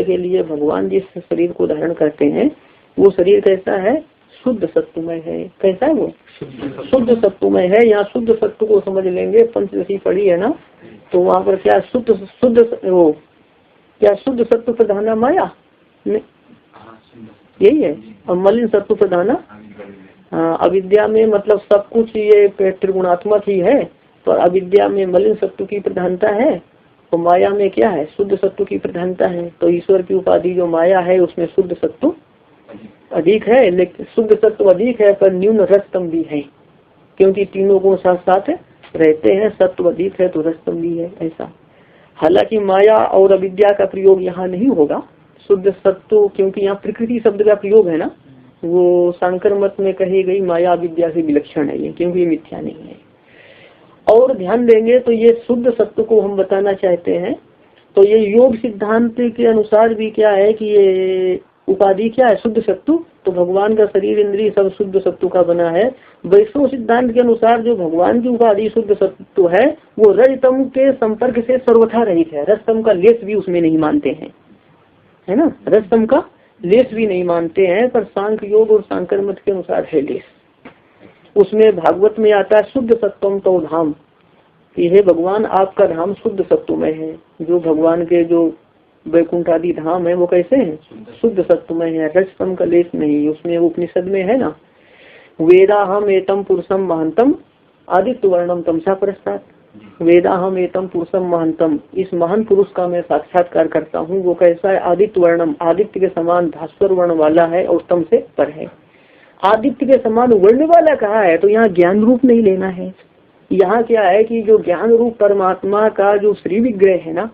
के लिए भगवान जिस शरीर को धारण करते हैं, वो शरीर कैसा है, शुद्ध सत्वमय है। कैसा है वो, शुद्ध सत्वमय है। यहाँ शुद्ध सत्व को समझ लेंगे, पंचदशी पढ़ी है ना, तो वहाँ पर क्या शुद्ध सत्व प्रधाना माया, यही है, और मलिन सत्व प्रधाना अविद्या में, मतलब सब कुछ ये त्रिगुणात्मक ही है, तो अविद्या में मलिन सत्व की प्रधानता है, तो माया में क्या है, शुद्ध सत्व की प्रधानता है। तो ईश्वर की उपाधि जो माया है उसमें शुद्ध सत्व अधिक है, लेकिन शुद्ध सत्व अधिक है पर न्यून रसतम भी है, क्योंकि तीनों गुण साथ साथ रहते हैं। सत्व अधिक है तो रसतम भी है, ऐसा। हालांकि माया और अविद्या का प्रयोग यहाँ नहीं होगा, शुद्ध सत्व, क्योंकि यहाँ प्रकृति शब्द का प्रयोग है ना, वो शांकर मत में कही गई माया अविद्या से विलक्षण है ये, क्योंकि ये मिथ्या नहीं है। और ध्यान देंगे तो ये शुद्ध सत्व को हम बताना चाहते हैं, तो ये योग सिद्धांत के अनुसार भी क्या है कि ये उपाधि क्या है, शुद्ध सत्व, तो भगवान का शरीर इंद्रिय सब शुद्ध सत्व का बना है। वैष्णव सिद्धांत के अनुसार जो भगवान की उपाधि शुद्ध सत्व है वो रजतम के संपर्क से सर्वथा रहित है, रजतम का लेस भी उसमें नहीं मानते हैं, है ना, रजतम का लेस भी नहीं मानते हैं, पर सांख्य योग और शांकर मत के अनुसार है लेस। उसमें भागवत में आता है शुद्ध सत्वम तो धाम, ये भगवान आपका धाम शुद्ध सत्वमय है। जो भगवान के जो वैकुंठ आदि धाम है वो कैसे हैं, शुद्ध सत्वमय है, रजतम का लेस नहीं। उसमें उपनिषद में है ना, वेदा हम एतम पुरुषम महंतम आदित्य वर्णम तमसा परस्तात्, वेदा हम एतम पुरुषम महंतम, इस महान पुरुष का मैं साक्षात्कार करता हूँ, वो कैसा है, आदित्य वर्णम, आदित्य के समान भास्कर वर्ण वाला है और तम से पर है। आदित्य के समान वर्ण वाला कहा है, तो यहाँ ज्ञान रूप नहीं लेना है। यहाँ क्या है कि जो ज्ञान रूप परमात्मा का जो श्री विग्रह है ना,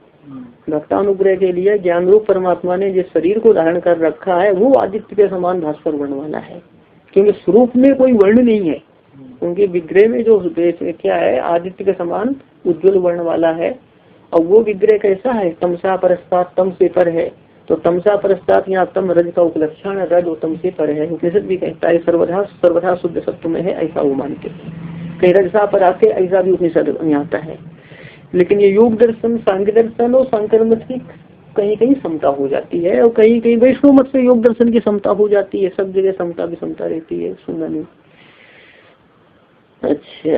भक्तानुग्रह के लिए ज्ञान रूप परमात्मा ने जिस शरीर को धारण कर रखा है वो आदित्य के समान भास्कर वर्ण वाला है, क्योंकि स्वरूप में कोई वर्ण नहीं है, उनके विग्रह में जो क्या है आदित्य के समान उज्ज्वल वर्ण वाला है। और वो विग्रह कैसा है, तमसा परस्तात्, तम से पर है। तो तमसा परस्तात् यहाँ तम रज का उपलक्षण, रज और तम से पर है। उपनिषद भी कहता है सर्वथा शुद्ध सत्व में है, ऐसा वो मानते हैं। कहीं रजसा पर आते ऐसा भी उपनिषद में आता है। लेकिन ये योग दर्शन, सांख्य दर्शन और शांकर मत की कहीं कहीं समता हो जाती है, और कहीं कहीं वैष्णव मत से योग दर्शन की समता हो जाती है। सब जगह समता भी समता रहती है, सुनना नहीं। अच्छा,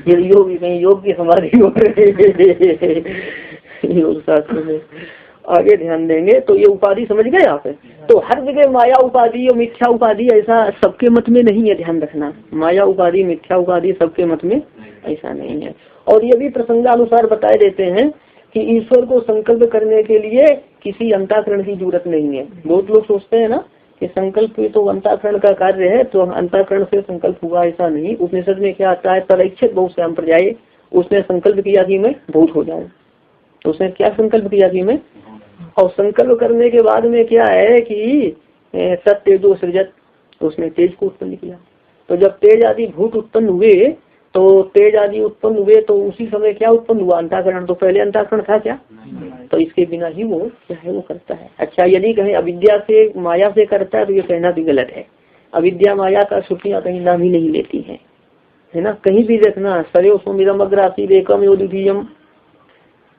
ये योग कहीं योग की समाधि हो रही है योग शास्त्र में। आगे ध्यान देंगे तो ये उपाधि समझ गए आप। तो हर जगह माया उपाधि और मिथ्या उपाधि ऐसा सबके मत में नहीं है, ध्यान रखना। माया उपाधि मिथ्या उपाधि सबके मत में ऐसा नहीं है। और ये भी प्रसंगानुसार बताए देते हैं कि ईश्वर को संकल्प करने के लिए किसी अंतःकरण की जरूरत नहीं है। बहुत लोग सोचते हैं ना कि संकल्प तो अंतःकरण का कार्य है, तो अंतःकरण से संकल्प हुआ, ऐसा नहीं। उपनिषद में क्या आता है, परीक्षित बहुत श्याम प्रजाए, उसने संकल्प किया कि मैं भूत हो जाऊं। तो उसने क्या संकल्प किया कि मैं, और संकल्प करने के बाद में क्या है कि सत्तेजो सृजत, तो उसने तेज को उत्पन्न किया। तो जब तेज आदि भूत उत्पन्न हुए, तो तेज आदि उत्पन्न हुए तो उसी समय क्या उत्पन्न हुआ, अंतःकरण। तो पहले अंतःकरण था क्या, तो इसके बिना ही वो क्या है वो करता है। अच्छा, यदि कहीं अविद्या से माया से करता है तो ये कहना भी गलत है। अविद्या माया का श्रुतियाँ कहीं नाम ही नहीं लेती है, है ना। कहीं भी देखना सरयो सोमिरम अग्रासी एकम योद्वितीयम,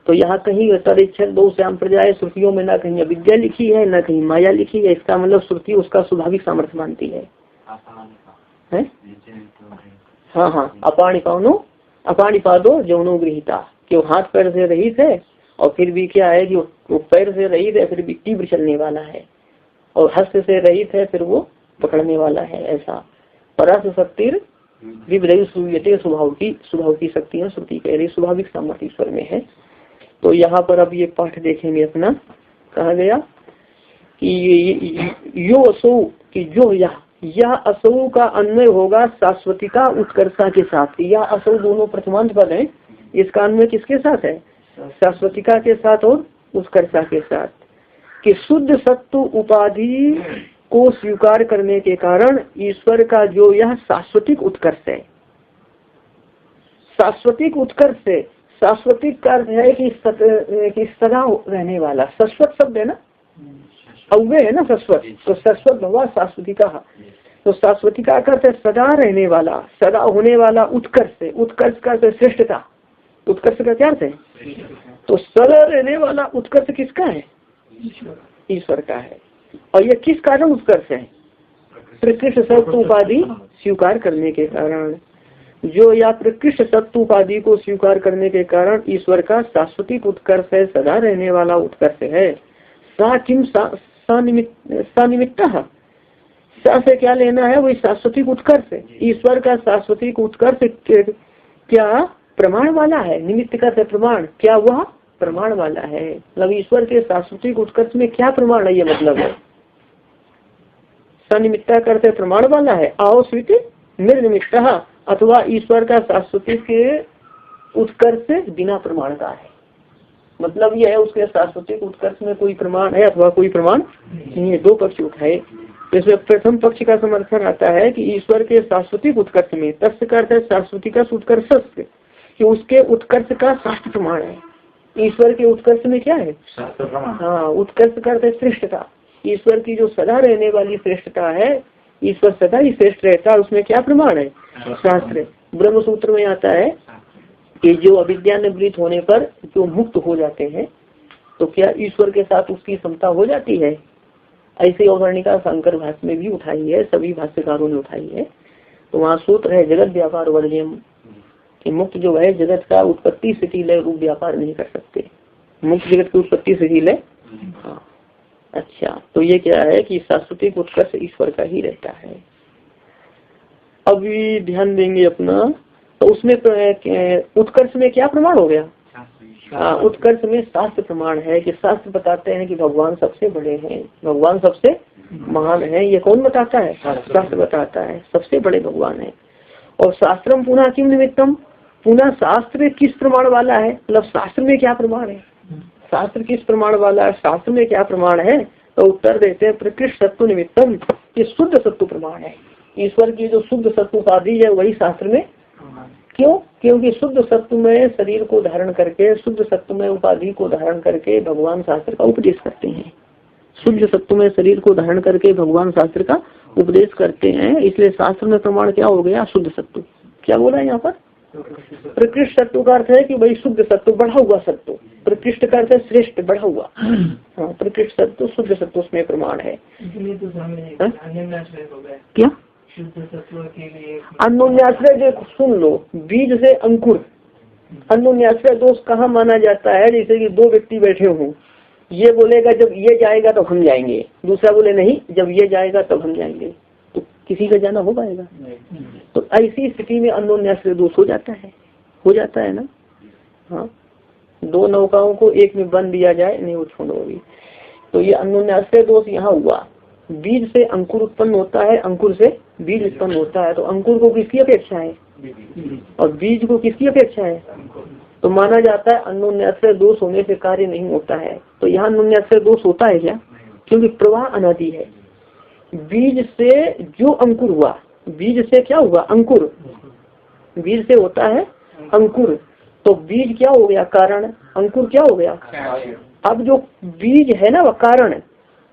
तो यहाँ कहीं तरीक्षक बहुत श्याम प्रजाए श्रुतियों में ना कहीं अविद्या लिखी है ना कहीं माया लिखी है। इसका मतलब श्रुति उसका स्वाभाविक सामर्थ्य मानती है। हाँ, अपाणिपादो जौनो गृहीता, कि वो हाथ पैर से रहित है और फिर भी क्या है कि वो पैर से रहित है फिर भी तीव्र चलने वाला है, और हस्त से रहित है फिर वो पकड़ने वाला है। ऐसा परस शक्तिर विविधि स्वभाव की शक्तियाँ श्रुति कह रही, स्वाभाविक सामर्थ्य ईश्वर में है। तो यहाँ पर अब ये पाठ देखेंगे अपना, कहा गया कि यो असो की जो यह असौ का अन्वय होगा शाश्वतिका उत्कर्षा के साथ। यह असौ दोनों प्रथमांत पद है, इसका अन्वय किसके साथ है, शाश्वतिका के साथ और उत्कर्षा के साथ। कि शुद्ध सत्व उपाधि को स्वीकार करने के कारण ईश्वर का जो यह शाश्वतिक उत्कर्ष है, शाश्वतिक उत्कर्ष है। शाश्वतिक का अर्थ है कि सदा रहने वाला। शाश्वत शब्द है ना, अव्यय है ना शाश्वत, तो शाश्वत भगवान शाश्वतिका। तो शाश्वतिका का अर्थ है सदा रहने वाला, सदा होने वाला। उत्कर्ष है, उत्कर्ष का अर्थ है श्रेष्ठता। उत्कर्ष का क्या अर्थ है, तो सदा रहने वाला उत्कर्ष किसका है, ईश्वर का है। और ये किस कारण उत्कर्ष है, प्रकृष्ट सत्व उपाधि स्वीकार करने के कारण। जो या प्रकृष्ट सत्व उपाधि को स्वीकार करने के कारण ईश्वर का शाश्वतिक उत्कर्ष है, सदा रहने वाला उत्कर्ष है। सा किम सानिमित्त, सा से क्या लेना है, वही शाश्वतिक उत्कर्ष है। ईश्वर का शाश्वतिक उत्कर्ष क्या प्रमाण वाला है, निमित्त का है प्रमाण, क्या वह प्रमाण वाला है। मतलब ईश्वर के शाश्वतिक उत्कर्ष में क्या प्रमाण है, ये मतलब है। सनिमित्ता करते प्रमाण वाला है, आओ स्वीति निर्निमित्त, अथवा ईश्वर का शाश्वतिक उत्कर्ष से बिना प्रमाण का है। मतलब यह है उसके शाश्वतिक उत्कर्ष में कोई प्रमाण है अथवा कोई प्रमाण नहीं है। दो पक्ष उठाए, इसमें प्रथम पक्ष का समर्थन आता है कि ईश्वर के शाश्वतिक उत्कर्ष में, तस्य का अर्थ है शाश्वतिक उत्कर्ष, कि उसके उत्कर्ष का शास्त्र प्रमाण है। ईश्वर के उत्कर्ष में क्या है, हाँ, उत्कर्ष का अर्थ है श्रेष्ठता। ईश्वर की जो सदा रहने वाली श्रेष्ठता है, ईश्वर सदा ही श्रेष्ठ रहता है, उसमें क्या प्रमाण है, शास्त्र। ब्रह्म सूत्र में आता है कि जो अविद्या निवृत्त होने पर जो मुक्त हो जाते हैं, तो क्या ईश्वर के साथ उसकी समता हो जाती है। ऐसी औवर्णिका शंकर भाष्य में भी उठाई है, सभी भाष्यकारों ने उठाई है। तो वहाँ सूत्र है जगत व्यापार वर्ज्यम, कि मुक्त जो है जगत का उत्पत्ति स्थिति लय रूप व्यापार नहीं कर सकते। मुक्त जगत की उत्पत्ति स्थिति लय, हाँ। अच्छा, तो ये क्या है कि शाश्वतिक उत्कर्ष ईश्वर का ही रहता है। अभी ध्यान देंगे अपना, तो उसमें उत्कर्ष में क्या प्रमाण हो गया, हाँ, उत्कर्ष में शास्त्र प्रमाण है। कि शास्त्र बताते हैं कि भगवान सबसे बड़े हैं, भगवान सबसे महान है। ये कौन बताता है, शास्त्र बताता है, सबसे बड़े भगवान है। और शास्त्रम पुनः किम निमित्तम, पुनः शास्त्र किस प्रमाण वाला है, मतलब शास्त्र में क्या प्रमाण है, शास्त्र किस प्रमाण वाला है, शास्त्र में क्या प्रमाण है। तो उत्तर देते हैं प्रकृष्ट सत्व निमित्तम, कि शुद्ध सत्व प्रमाण है। ईश्वर की जो शुद्ध सत्व उपाधि है वही शास्त्र में। क्यों, क्योंकि शुद्ध सत्व में शरीर को धारण करके, शुद्ध सत्व में उपाधि को धारण करके भगवान शास्त्र का उपदेश करते हैं। शुद्ध सत्व में शरीर को धारण करके भगवान शास्त्र का उपदेश करते हैं। इसलिए शास्त्र में प्रमाण क्या हो गया, शुद्ध सत्व। क्या बोला है यहाँ पर, प्रकृष्ट सत्व का अर्थ है कि भाई शुद्ध सत्व, बढ़ा हुआ सत्व। प्रकृष्ट का अर्थ है श्रेष्ठ, बढ़ा हुआ, हाँ, प्रकृष्ट सत्व शुद्ध सत्व उसमें प्रमाण है। क्या अन्योन्याश्रय, देखो सुन लो, बीज से अंकुर। अन्योन्याश्रय दोष कहाँ माना जाता है, जैसे कि दो व्यक्ति बैठे हों, ये बोलेगा जब ये जाएगा तब हम जाएंगे, दूसरा बोले नहीं जब ये जाएगा तब हम जाएंगे, तो किसी का जाना हो पाएगा? तो ऐसी स्थिति में अन्योन्याश्रय दोष हो जाता है ना। हाँ, दो नौकाओं को एक में बंद दिया जाए, नहीं वो छोड़ो अभी। तो ये अन्योन्याश्रय दोष यहाँ हुआ। बीज से अंकुर उत्पन्न होता है, अंकुर से बीज उत्पन्न होता है, तो अंकुर को किसकी अपेक्षा है और बीज को किसकी अपेक्षा है? तो माना जाता है अन्योन्याश्रय दोष होने से कार्य नहीं होता है। तो यहाँ अन्योन्याश्रय दोष होता है क्या? क्योंकि प्रवाह अनादि है। बीज से जो अंकुर हुआ, बीज से क्या हुआ? अंकुर, बीज से होता है अंकुर, तो बीज क्या हो गया? कारण। अंकुर क्या हो गया? अब जो बीज है ना वह कारण,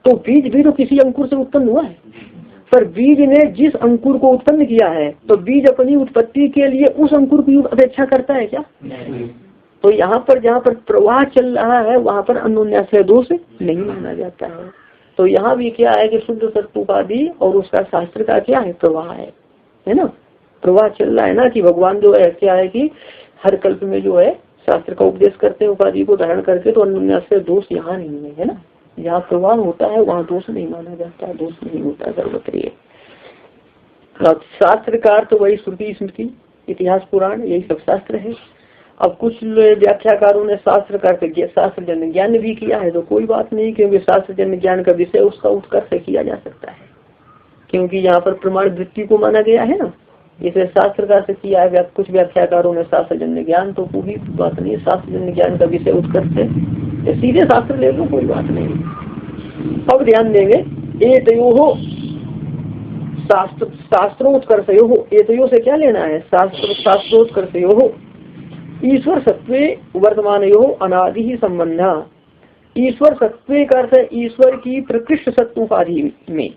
तो बीज भी तो किसी अंकुर से उत्पन्न हुआ है, पर बीज ने जिस अंकुर को उत्पन्न किया है तो बीज अपनी उत्पत्ति के लिए उस अंकुर की अपेक्षा करता है क्या? तो यहाँ पर जहाँ पर प्रवाह चल रहा है वहाँ पर अन्योन्याश्रय दोष नहीं माना जाता है। तो यहाँ भी क्या है कि शुद्ध सत्वोपाधि और उसका शास्त्र का क्या है? प्रवाह है ना। प्रवाह चल रहा है ना कि भगवान जो है क्या है कि हर कल्प में जो है शास्त्र का उपदेश करते हैं उपाधि को धारण करके, तो अन्योन्याश्रय दोष यहाँ नहीं है ना। जहाँ प्रवाह होता है वहाँ दोष नहीं माना जाता, दोष नहीं होता सर्वत्र। शास्त्र का अर्थ वही श्रुति स्मृति इतिहास पुराण यही सब शास्त्र है। अब कुछ व्याख्याकारों ने शास्त्र का शास्त्र जन्य ज्ञान भी किया है, तो कोई बात नहीं, क्योंकि शास्त्र जन्य ज्ञान का विषय उसका उत्कर्ष किया जा सकता है, क्योंकि यहाँ पर प्रमाण वृत्ति को माना गया है ना। इसे शास्त्र का से किया है कुछ व्याख्याकारों ने शास्त्र जन्य ज्ञान, तो कोई बात नहीं, शास्त्र जन्य ज्ञान का विषय उत्कर्ष है, सीधे शास्त्र ले लो कोई बात नहीं। अब ध्यान देंगे एतयो शास्त्रोत्कर्षयो, एतयो से क्या लेना है? शास्त्रोत्कर्षयो ईश्वर सत्वे वर्तमानयो अनादि ही संबंध। ईश्वर सत्वे का अर्थ है ईश्वर की प्रकृष्ट सत्व उपाधि में,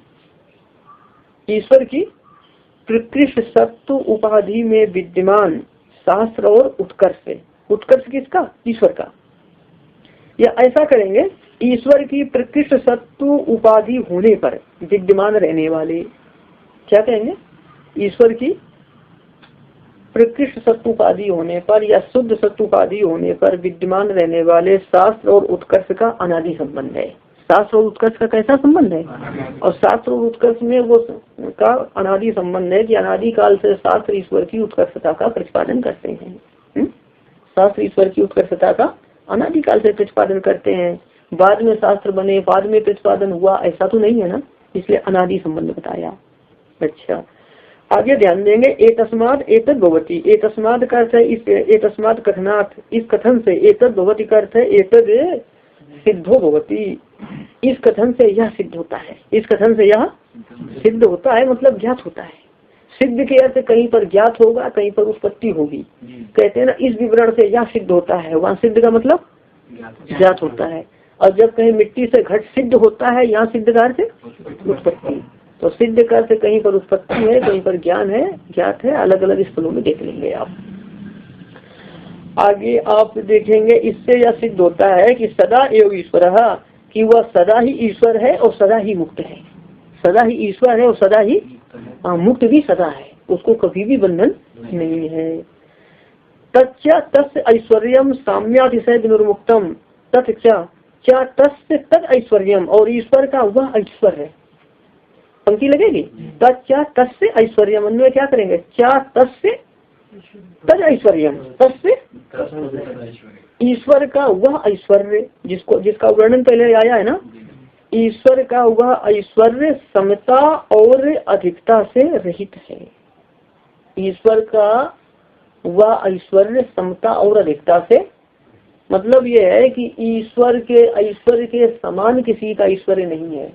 ईश्वर की प्रकृष्ट सत्व उपाधि में विद्यमान शास्त्र और उत्कर्ष। उत्कर्ष किसका? ईश्वर का। या ऐसा करेंगे ईश्वर की प्रकृष्ट सत्व उपाधि होने पर विद्यमान रहने वाले, क्या कहेंगे? ईश्वर की प्रकृष्ट सत्व उपाधि होने पर या शुद्ध सत्व उपाधि होने पर विद्यमान रहने वाले शास्त्र और उत्कर्ष का अनादि संबंध है। शास्त्र और उत्कर्ष का कैसा संबंध है? और शास्त्र और उत्कर्ष में वो का अनादि संबंध है कि अनादि काल से शास्त्र ईश्वर की उत्कर्षता का प्रतिपादन करते हैं। शास्त्र ईश्वर की उत्कर्षता का अनादि काल से प्रतिपादन करते हैं। बाद में शास्त्र बने, बाद में प्रतिपादन हुआ, ऐसा तो नहीं है ना, इसलिए अनादि संबंध बताया। अच्छा, आगे ध्यान देंगे एतस्माद् एतद् भवति। एतस्माद् का अर्थ है इस एतस्माद् कथनात्, इस कथन से, एतद् भवति का अर्थ है एतद् सिद्धो भवति, इस कथन से यह सिद्ध होता है, इस कथन से यह सिद्ध होता है, मतलब ज्ञात होता है। सिद्ध के अर्थ कहीं पर ज्ञात होगा, कहीं पर उत्पत्ति होगी। कहते हैं ना इस विवरण से यह सिद्ध होता है, वहाँ सिद्ध का मतलब ज्ञात होता है। और जब कहीं मिट्टी से घट सिद्ध होता है, यहाँ सिद्ध का अर्थ उत्पत्ति। तो सिद्ध का अर्थ कहीं पर उत्पत्ति है, कहीं पर ज्ञान है, ज्ञात है, अलग अलग स्थलों में देख लेंगे आप। आगे आप देखेंगे इससे यह सिद्ध होता है कि सदा एवं ईश्वर, कि वह सदा ही ईश्वर है और सदा ही मुक्त है। सदा ही ईश्वर है और सदा ही मुक्त भी सदा है, उसको कभी भी बंधन नहीं है। तच्चा तस्य ऐश्वर्यम साम्यातिशय विनुर्मुक्तम, तत्चा क्या तस्य तद ऐश्वर्यम, और ईश्वर का वह ऐश्वर्य, पंक्ति लगेगी तच्चा तस्य ऐश्वर्यम, अन्वय क्या करेंगे? क्या तस्य तद ऐश्वर्यम, तस्य ईश्वर का वह ऐश्वर्य, जिसका वर्णन पहले आया है ना। ईश्वर का वह ऐश्वर्य समता और अधिकता से रहित है। ईश्वर का वह ऐश्वर्य समता और अधिकता से, मतलब यह है कि ईश्वर के ऐश्वर्य के समान किसी का ऐश्वर्य नहीं है।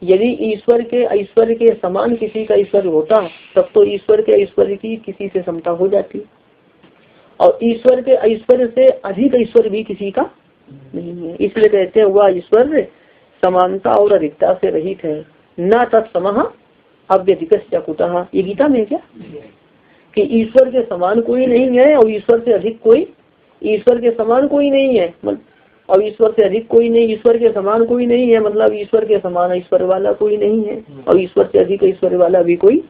यदि ईश्वर के ऐश्वर्य के समान किसी का ऐश्वर्य होता तब तो ईश्वर के ऐश्वर्य की किसी से समता हो जाती, और ईश्वर के ऐश्वर्य से अधिक ऐश्वर्य भी किसी का नहीं है। इसलिए कहते हैं वह ऐश्वर्य समानता और अधिकता से रहित है। न तत्समः अव्यधिकस्य कुतः, ये गीता में क्या कि ईश्वर के समान कोई नहीं है और ईश्वर से अधिक कोई, ईश्वर के समान कोई नहीं है और ईश्वर से अधिक कोई नहीं, ईश्वर के समान कोई नहीं है, मतलब ईश्वर के समान ऐश्वर्य वाला कोई नहीं है और ईश्वर से अधिक ऐश्वर्य वाला भी कोई,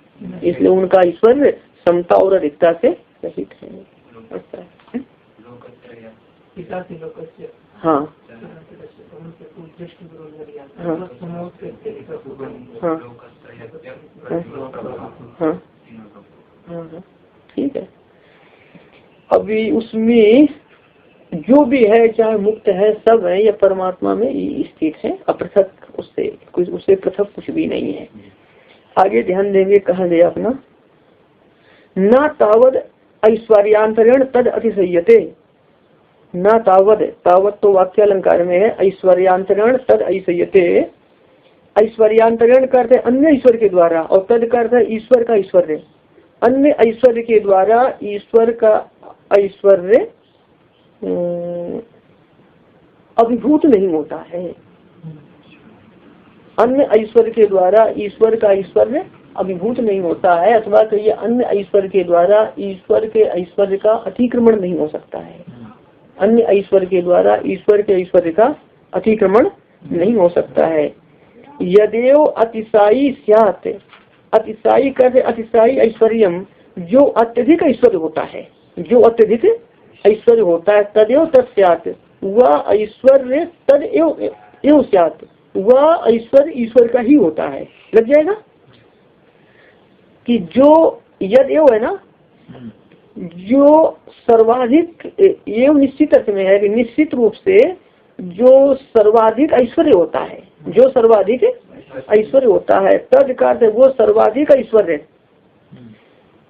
इसलिए उनका ऐश्वर्य समता और अधिकता से रहित है। हाँ हाँ हाँ हाँ ठीक है। अभी उसमें जो भी है, चाहे मुक्त है, सब है, ये परमात्मा में स्थित है, अपृथक, उससे कुछ, उससे पृथक कुछ भी नहीं है। आगे ध्यान देंगे, कहा गया अपना न तावद ऐश्वर्यांतरेण तद अतिशयते, न तावद, तावत तो वाक्य अलंकार में है, ऐश्वर्यांतरेण तद ऐश्वर्यते, ऐश्वर्यांतरण करते अन्य ईश्वर के द्वारा, और तद करते ईश्वर का ऐश्वर्य, अन्य ऐश्वर्य के द्वारा ईश्वर का ऐश्वर्य अभिभूत नहीं होता है। अन्य ऐश्वर्य के द्वारा ईश्वर का ऐश्वर्य अभिभूत नहीं होता है, अथवा तो ये अन्य ऐश्वर्य के द्वारा ईश्वर के ऐश्वर्य का अतिक्रमण नहीं हो सकता है। अन्य ऐश्वर्य के द्वारा ईश्वर के ऐश्वर्य का अतिक्रमण नहीं हो सकता है। यदेव अतिशायी स्यात्, अतिशायी करते अतिशायी ऐश्वर्यम, जो अत्यधिक ऐश्वर्य होता है, जो अत्यधिक ऐश्वर्य होता है, तदेव तत्स्यात्, वह ऐश्वर्य तदेव स्यात्, वह ऐश्वर्य ईश्वर का ही होता है। लग जाएगा कि जो यदेव है ना, जो सर्वाधिक, ये निश्चित अर्थ में है कि निश्चित रूप से जो सर्वाधिक ऐश्वर्य होता है, जो सर्वाधिक ऐश्वर्य होता है, तद का वो सर्वाधिक ऐश्वर्य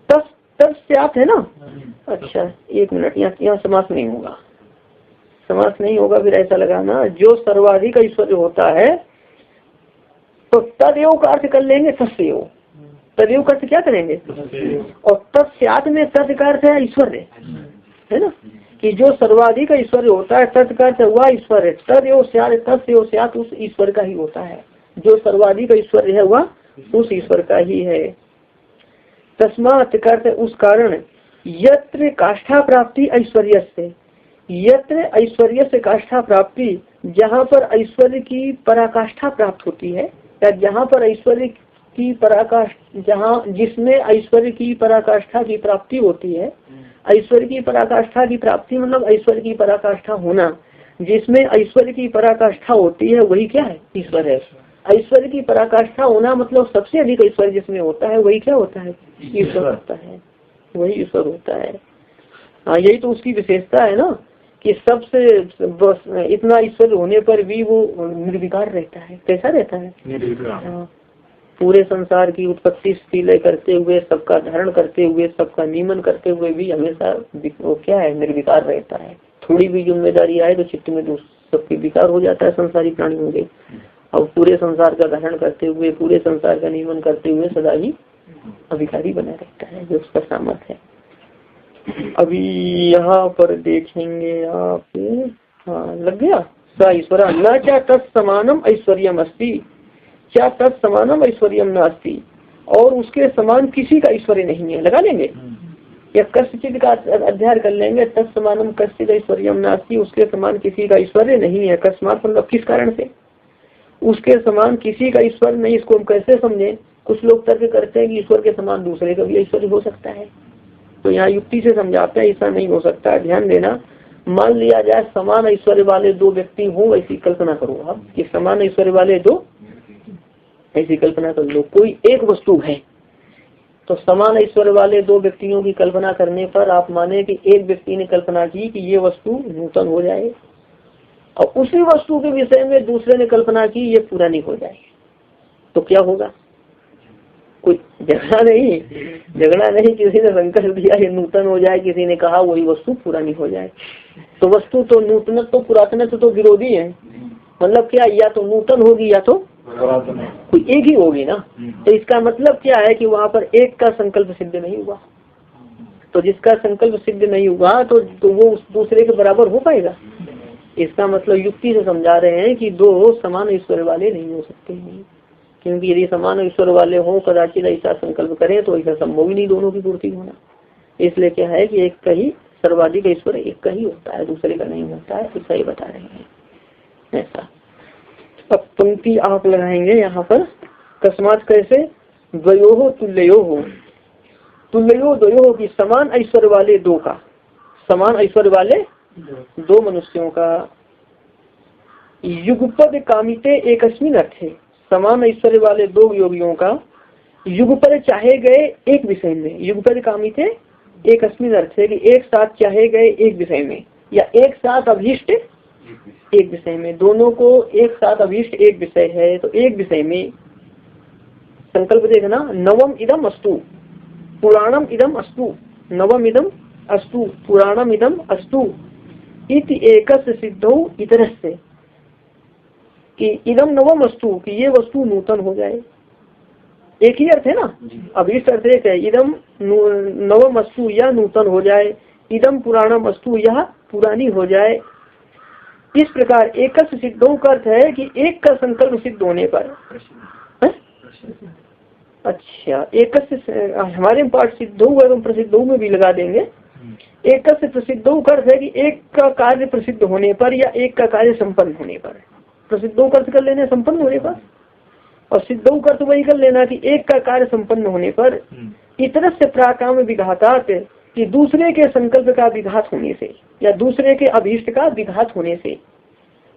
तत्स्यात् है ना। अच्छा एक मिनट, यहाँ समास नहीं होगा, समास नहीं होगा, फिर ऐसा लगाना जो सर्वाधिक ऐश्वर्य होता है, तो तदेव का अर्थ कर लेंगे तस्सेव, तदेव का अर्थ क्या करेंगे, और तत्स्यात् में तद का अर्थ है ऐश्वर्य, है ना, कि जो सर्वाधिक ऐश्वर्य होता है, तद का अर्थ वह ऐश्वर्य, तदेव स्यात्, तत्सेव स्यात्, उस ईश्वर का ही होता है। जो सर्वाधिक ऐश्वर्य है वह उस ईश्वर का ही है। तस्मात् करते उस कारण, यत्र काष्ठा प्राप्ति ऐश्वर्य से, यत्र ऐश्वर्य से काष्ठा प्राप्ति, जहाँ पर ऐश्वर्य की पराकाष्ठा प्राप्त होती है, या जहाँ पर ऐश्वर्य की पराकाष्ठा, जहाँ जिसमें ऐश्वर्य की पराकाष्ठा की प्राप्ति होती है, ऐश्वर्य की पराकाष्ठा की प्राप्ति मतलब ऐश्वर्य की पराकाष्ठा होना, जिसमें ऐश्वर्य की पराकाष्ठा होती है वही क्या है, ईश्वर है। ऐश्वर्य की पराकाष्ठा होना मतलब सबसे अधिक ऐश्वर्य जिसमें होता है वही क्या होता है, ईश्वर होता है, वही ईश्वर होता है। हाँ यही तो उसकी विशेषता है ना, कि सबसे इतना ईश्वर होने पर भी वो निर्विकार रहता है। कैसा रहता है, निर्विकार। पूरे संसार की उत्पत्ति स्थिति करते हुए, सबका धारण करते हुए, सबका नियमन करते हुए भी हमेशा वो क्या है, निर्विकार रहता है। थोड़ी भी जिम्मेदारी आए तो चित्त में सबके विकार हो जाता है संसारी प्राणियों के, और पूरे संसार का धारण करते हुए, पूरे संसार का नियमन करते हुए सदा ही अभिकारी बना रहता है, जो उसका सामर्थ्य है। अभी यहाँ पर देखेंगे आप, हाँ लग गया, स ईश्वर न क्या तत्समानम ऐश्वर्यम अस्ति, क्या तत्समानम ऐश्वर्यम न अस्ति, और उसके समान किसी का ऐश्वर्य नहीं है। लगा लेंगे या कश्चित का अध्ययन कर लेंगे, तत्समानम कश्चित ऐश्वर्यम न अस्ति, उसके समान किसी का ऐश्वर्य नहीं है। अकस्मात मतलब किस कारण से, उसके समान किसी का ईश्वर नहीं। इसको हम कैसे समझे, कुछ लोग तर्क करते हैं कि ईश्वर के समान दूसरे का भी ऐश्वर्य हो सकता है, तो यहाँ युक्ति से समझाते हैं ऐसा नहीं हो सकता। ध्यान देना, मान लिया जाए समान ऐश्वर्य वाले दो व्यक्ति हो, ऐसी कल्पना करो आप कि समान ऐश्वर्य वाले दो, ऐसी कल्पना कर लो कोई एक वस्तु है, तो समान ऐश्वर्य वाले दो व्यक्तियों की कल्पना करने पर आप माने कि एक व्यक्ति ने कल्पना की कि ये वस्तु नूतन हो जाए, और उसी वस्तु के विषय में दूसरे ने कल्पना की ये पुरानी हो जाए, तो क्या होगा, कोई झगड़ा नहीं, किसी ने संकल्प दिया ये नूतन हो जाए, किसी ने कहा वही वस्तु पुरानी हो जाए, तो वस्तु तो नूतन तो पुरातन तो विरोधी है। मतलब क्या, या तो नूतन होगी या तो कोई एक ही होगी ना। तो इसका मतलब क्या है कि वहाँ पर एक का संकल्प सिद्ध नहीं हुआ, तो जिसका संकल्प सिद्ध नहीं हुआ तो वो उस दूसरे के बराबर हो पाएगा। इसका मतलब युक्ति से समझा रहे हैं कि दो समान ईश्वर वाले नहीं हो सकते हैं, क्योंकि यदि समान ईश्वर वाले हों कदाचित ऐसा संकल्प करें तो ऐसा संभव ही नहीं दोनों की पूर्ति होना। इसलिए क्या है कि एक का ही सर्वाधिक ईश्वर एक का ही होता है, दूसरे का नहीं होता है, ऐसा ही बता रहे हैं ऐसा। अब पंक्ति आप लगाएंगे यहाँ पर, कस्मात कैसे, द्वयोः तुल्योः, तुल्यो द्वयोः की समान ऐश्वर्य वाले दो का, समान ऐश्वर्य वाले दो मनुष्यों का, युगपद कामिते एकस्मिन अर्थे, समान ऐश्वर्य वाले दो योगियों का युगपद चाहे गए एक विषय में, युगपद कामिते एकस्मिन अर्थे कि एक साथ चाहे गए एक विषय में, या एक साथ अभीष्ट एक विषय में, दोनों को एक साथ अभीष्ट एक विषय है तो एक विषय में संकल्प देखना। नवम इदम अस्तु पुराणम इदम अस्तु, नवम इदम अस्तु पुराणम इदम अस्तु इति एकस्य सिद्धौ इतरस्य, कि इदम नवम अस्तु कि ये वस्तु नूतन हो जाए, एक ही अर्थ है ना, अभीष्ट अर्थ एक है, इदम नवम अस्तु या नूतन हो जाए, इदम पुराणम अस्तु यह पुरानी हो जाए। इस प्रकार एकस्य सिद्धौ का अर्थ है कि एक का संकल्प सिद्ध होने पर, अच्छा एकस्य हमारे पाठ सिद्धौ एवं प्रसिद्धौ में भी लगा देंगे। एकस्य प्रसिद्धौ का अर्थ है कि एक का कार्य प्रसिद्ध होने पर या एक का कार्य संपन्न होने पर, प्रसिद्धौ का अर्थ कर लेना संपन्न होने पर, और सिद्धौ का अर्थ वही कर लेना कि एक का कार्य संपन्न होने पर। इतरस्य प्राकाम विघातात कि दूसरे के संकल्प का विघात होने से या दूसरे के अभीष्ट का विघात होने से,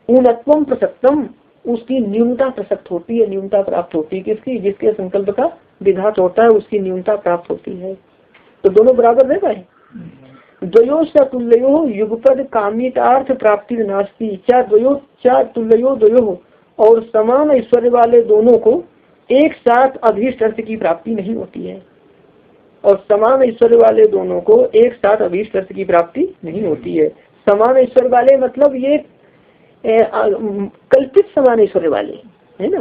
ऊनत्वम प्रसक्तम उसकी न्यूनता प्रसक्त होती है, न्यूनता प्राप्त होती है, किसकी, जिसके संकल्प का विघात होता है उसकी न्यूनता प्राप्त होती है। तो दोनों बराबर रह पाए। द्वयो स तुल्यो युगपद कामितार्थ प्राप्ति नास्ति, क्या द्वयो चा तुल्यो द्वयो, और समान ऐश्वर्य वाले दोनों को एक साथ अभीष्ट अर्थ की प्राप्ति नहीं होती है, और समान ऐश्वर्य वाले दोनों को एक साथ अभीष्ट अर्थ की प्राप्ति नहीं होती है। समान ऐश्वर्य वाले मतलब ये कल्पित समान ऐश्वर्य वाले है ना,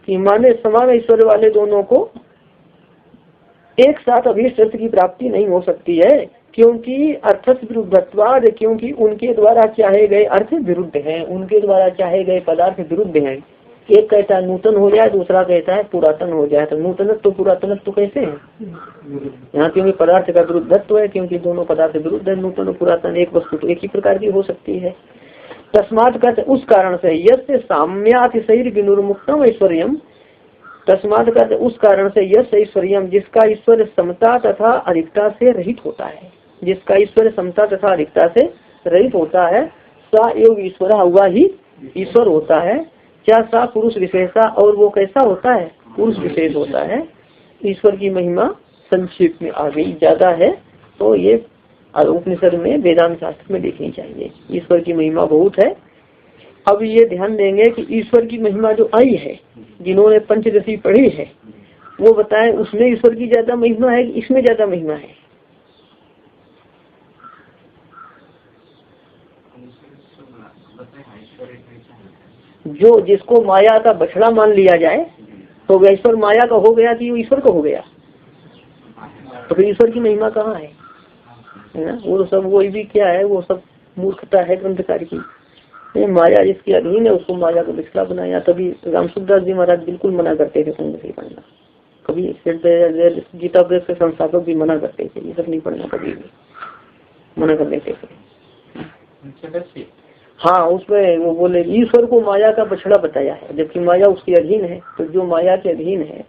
कि माने समान ऐश्वर्य वाले दोनों को एक साथ अभीष्ट अर्थ की प्राप्ति नहीं हो सकती है, क्योंकि अर्थस विरुद्धत्वाद, क्योंकि उनके द्वारा चाहे गए अर्थ विरुद्ध हैं, उनके द्वारा चाहे गए पदार्थ विरुद्ध हैं। एक कहता है नूतन हो जाए, दूसरा कहता है पुरातन हो जाए, तो नूतनत्व तो पुरातनत्व तो कैसे है यहाँ, क्योंकि पदार्थ का विरुद्धत्व है, क्योंकि दोनों पदार्थ विरुद्ध है, नूतन और पुरातन एक वस्तु तो एक ही प्रकार की हो सकती है। तस्मात् कहते उस कारण से यस्य साम्यातिशैर विनुर्मुक्तम ऐश्वर्यम, तस्मात् कहते उस कारण से यश ऐश्वर्यम जिसका ईश्वर समता तथा अधिकता से रहित होता है, जिसका ईश्वर समता तथा अधिकता से रहित होता है, सा एवं ईश्वर हुआ ही ईश्वर होता है। क्या सा पुरुष विशेषा, और वो कैसा होता है, पुरुष विशेष होता है। ईश्वर की महिमा संक्षिप्त में आ गई, ज्यादा है तो ये उपनिषद में वेदांत शास्त्र में देखनी चाहिए। ईश्वर की महिमा बहुत है। अब ये ध्यान देंगे कि ईश्वर की महिमा जो आई है, जिन्होंने पंचदशी पढ़ी है वो बताएं उसमें ईश्वर की ज्यादा महिमा है, इसमें ज्यादा महिमा है। जो जिसको माया का बछड़ा मान लिया जाए तो वह ईश्वर माया का हो गया कि वो ईश्वर का हो गया, तो फिर ईश्वर की महिमा कहाँ है ना। वो सब वही भी क्या है, वो सब मूर्खता है ग्रंथकार की। माया जिसके अधीन है उसको माया को बिछड़ा बनाया। तभी रामसुखदास जी महाराज बिल्कुल मना करते थे पंचदशी पढ़ना, कभी गीता प्रेस के संस्थापक भी मना करते थे, ये सब नहीं पढ़ना, कभी भी मना कर देते थे। हाँ, उसमें वो बोले ईश्वर को माया का बछड़ा बताया है, जबकि माया उसके अधीन है। तो जो माया के अधीन है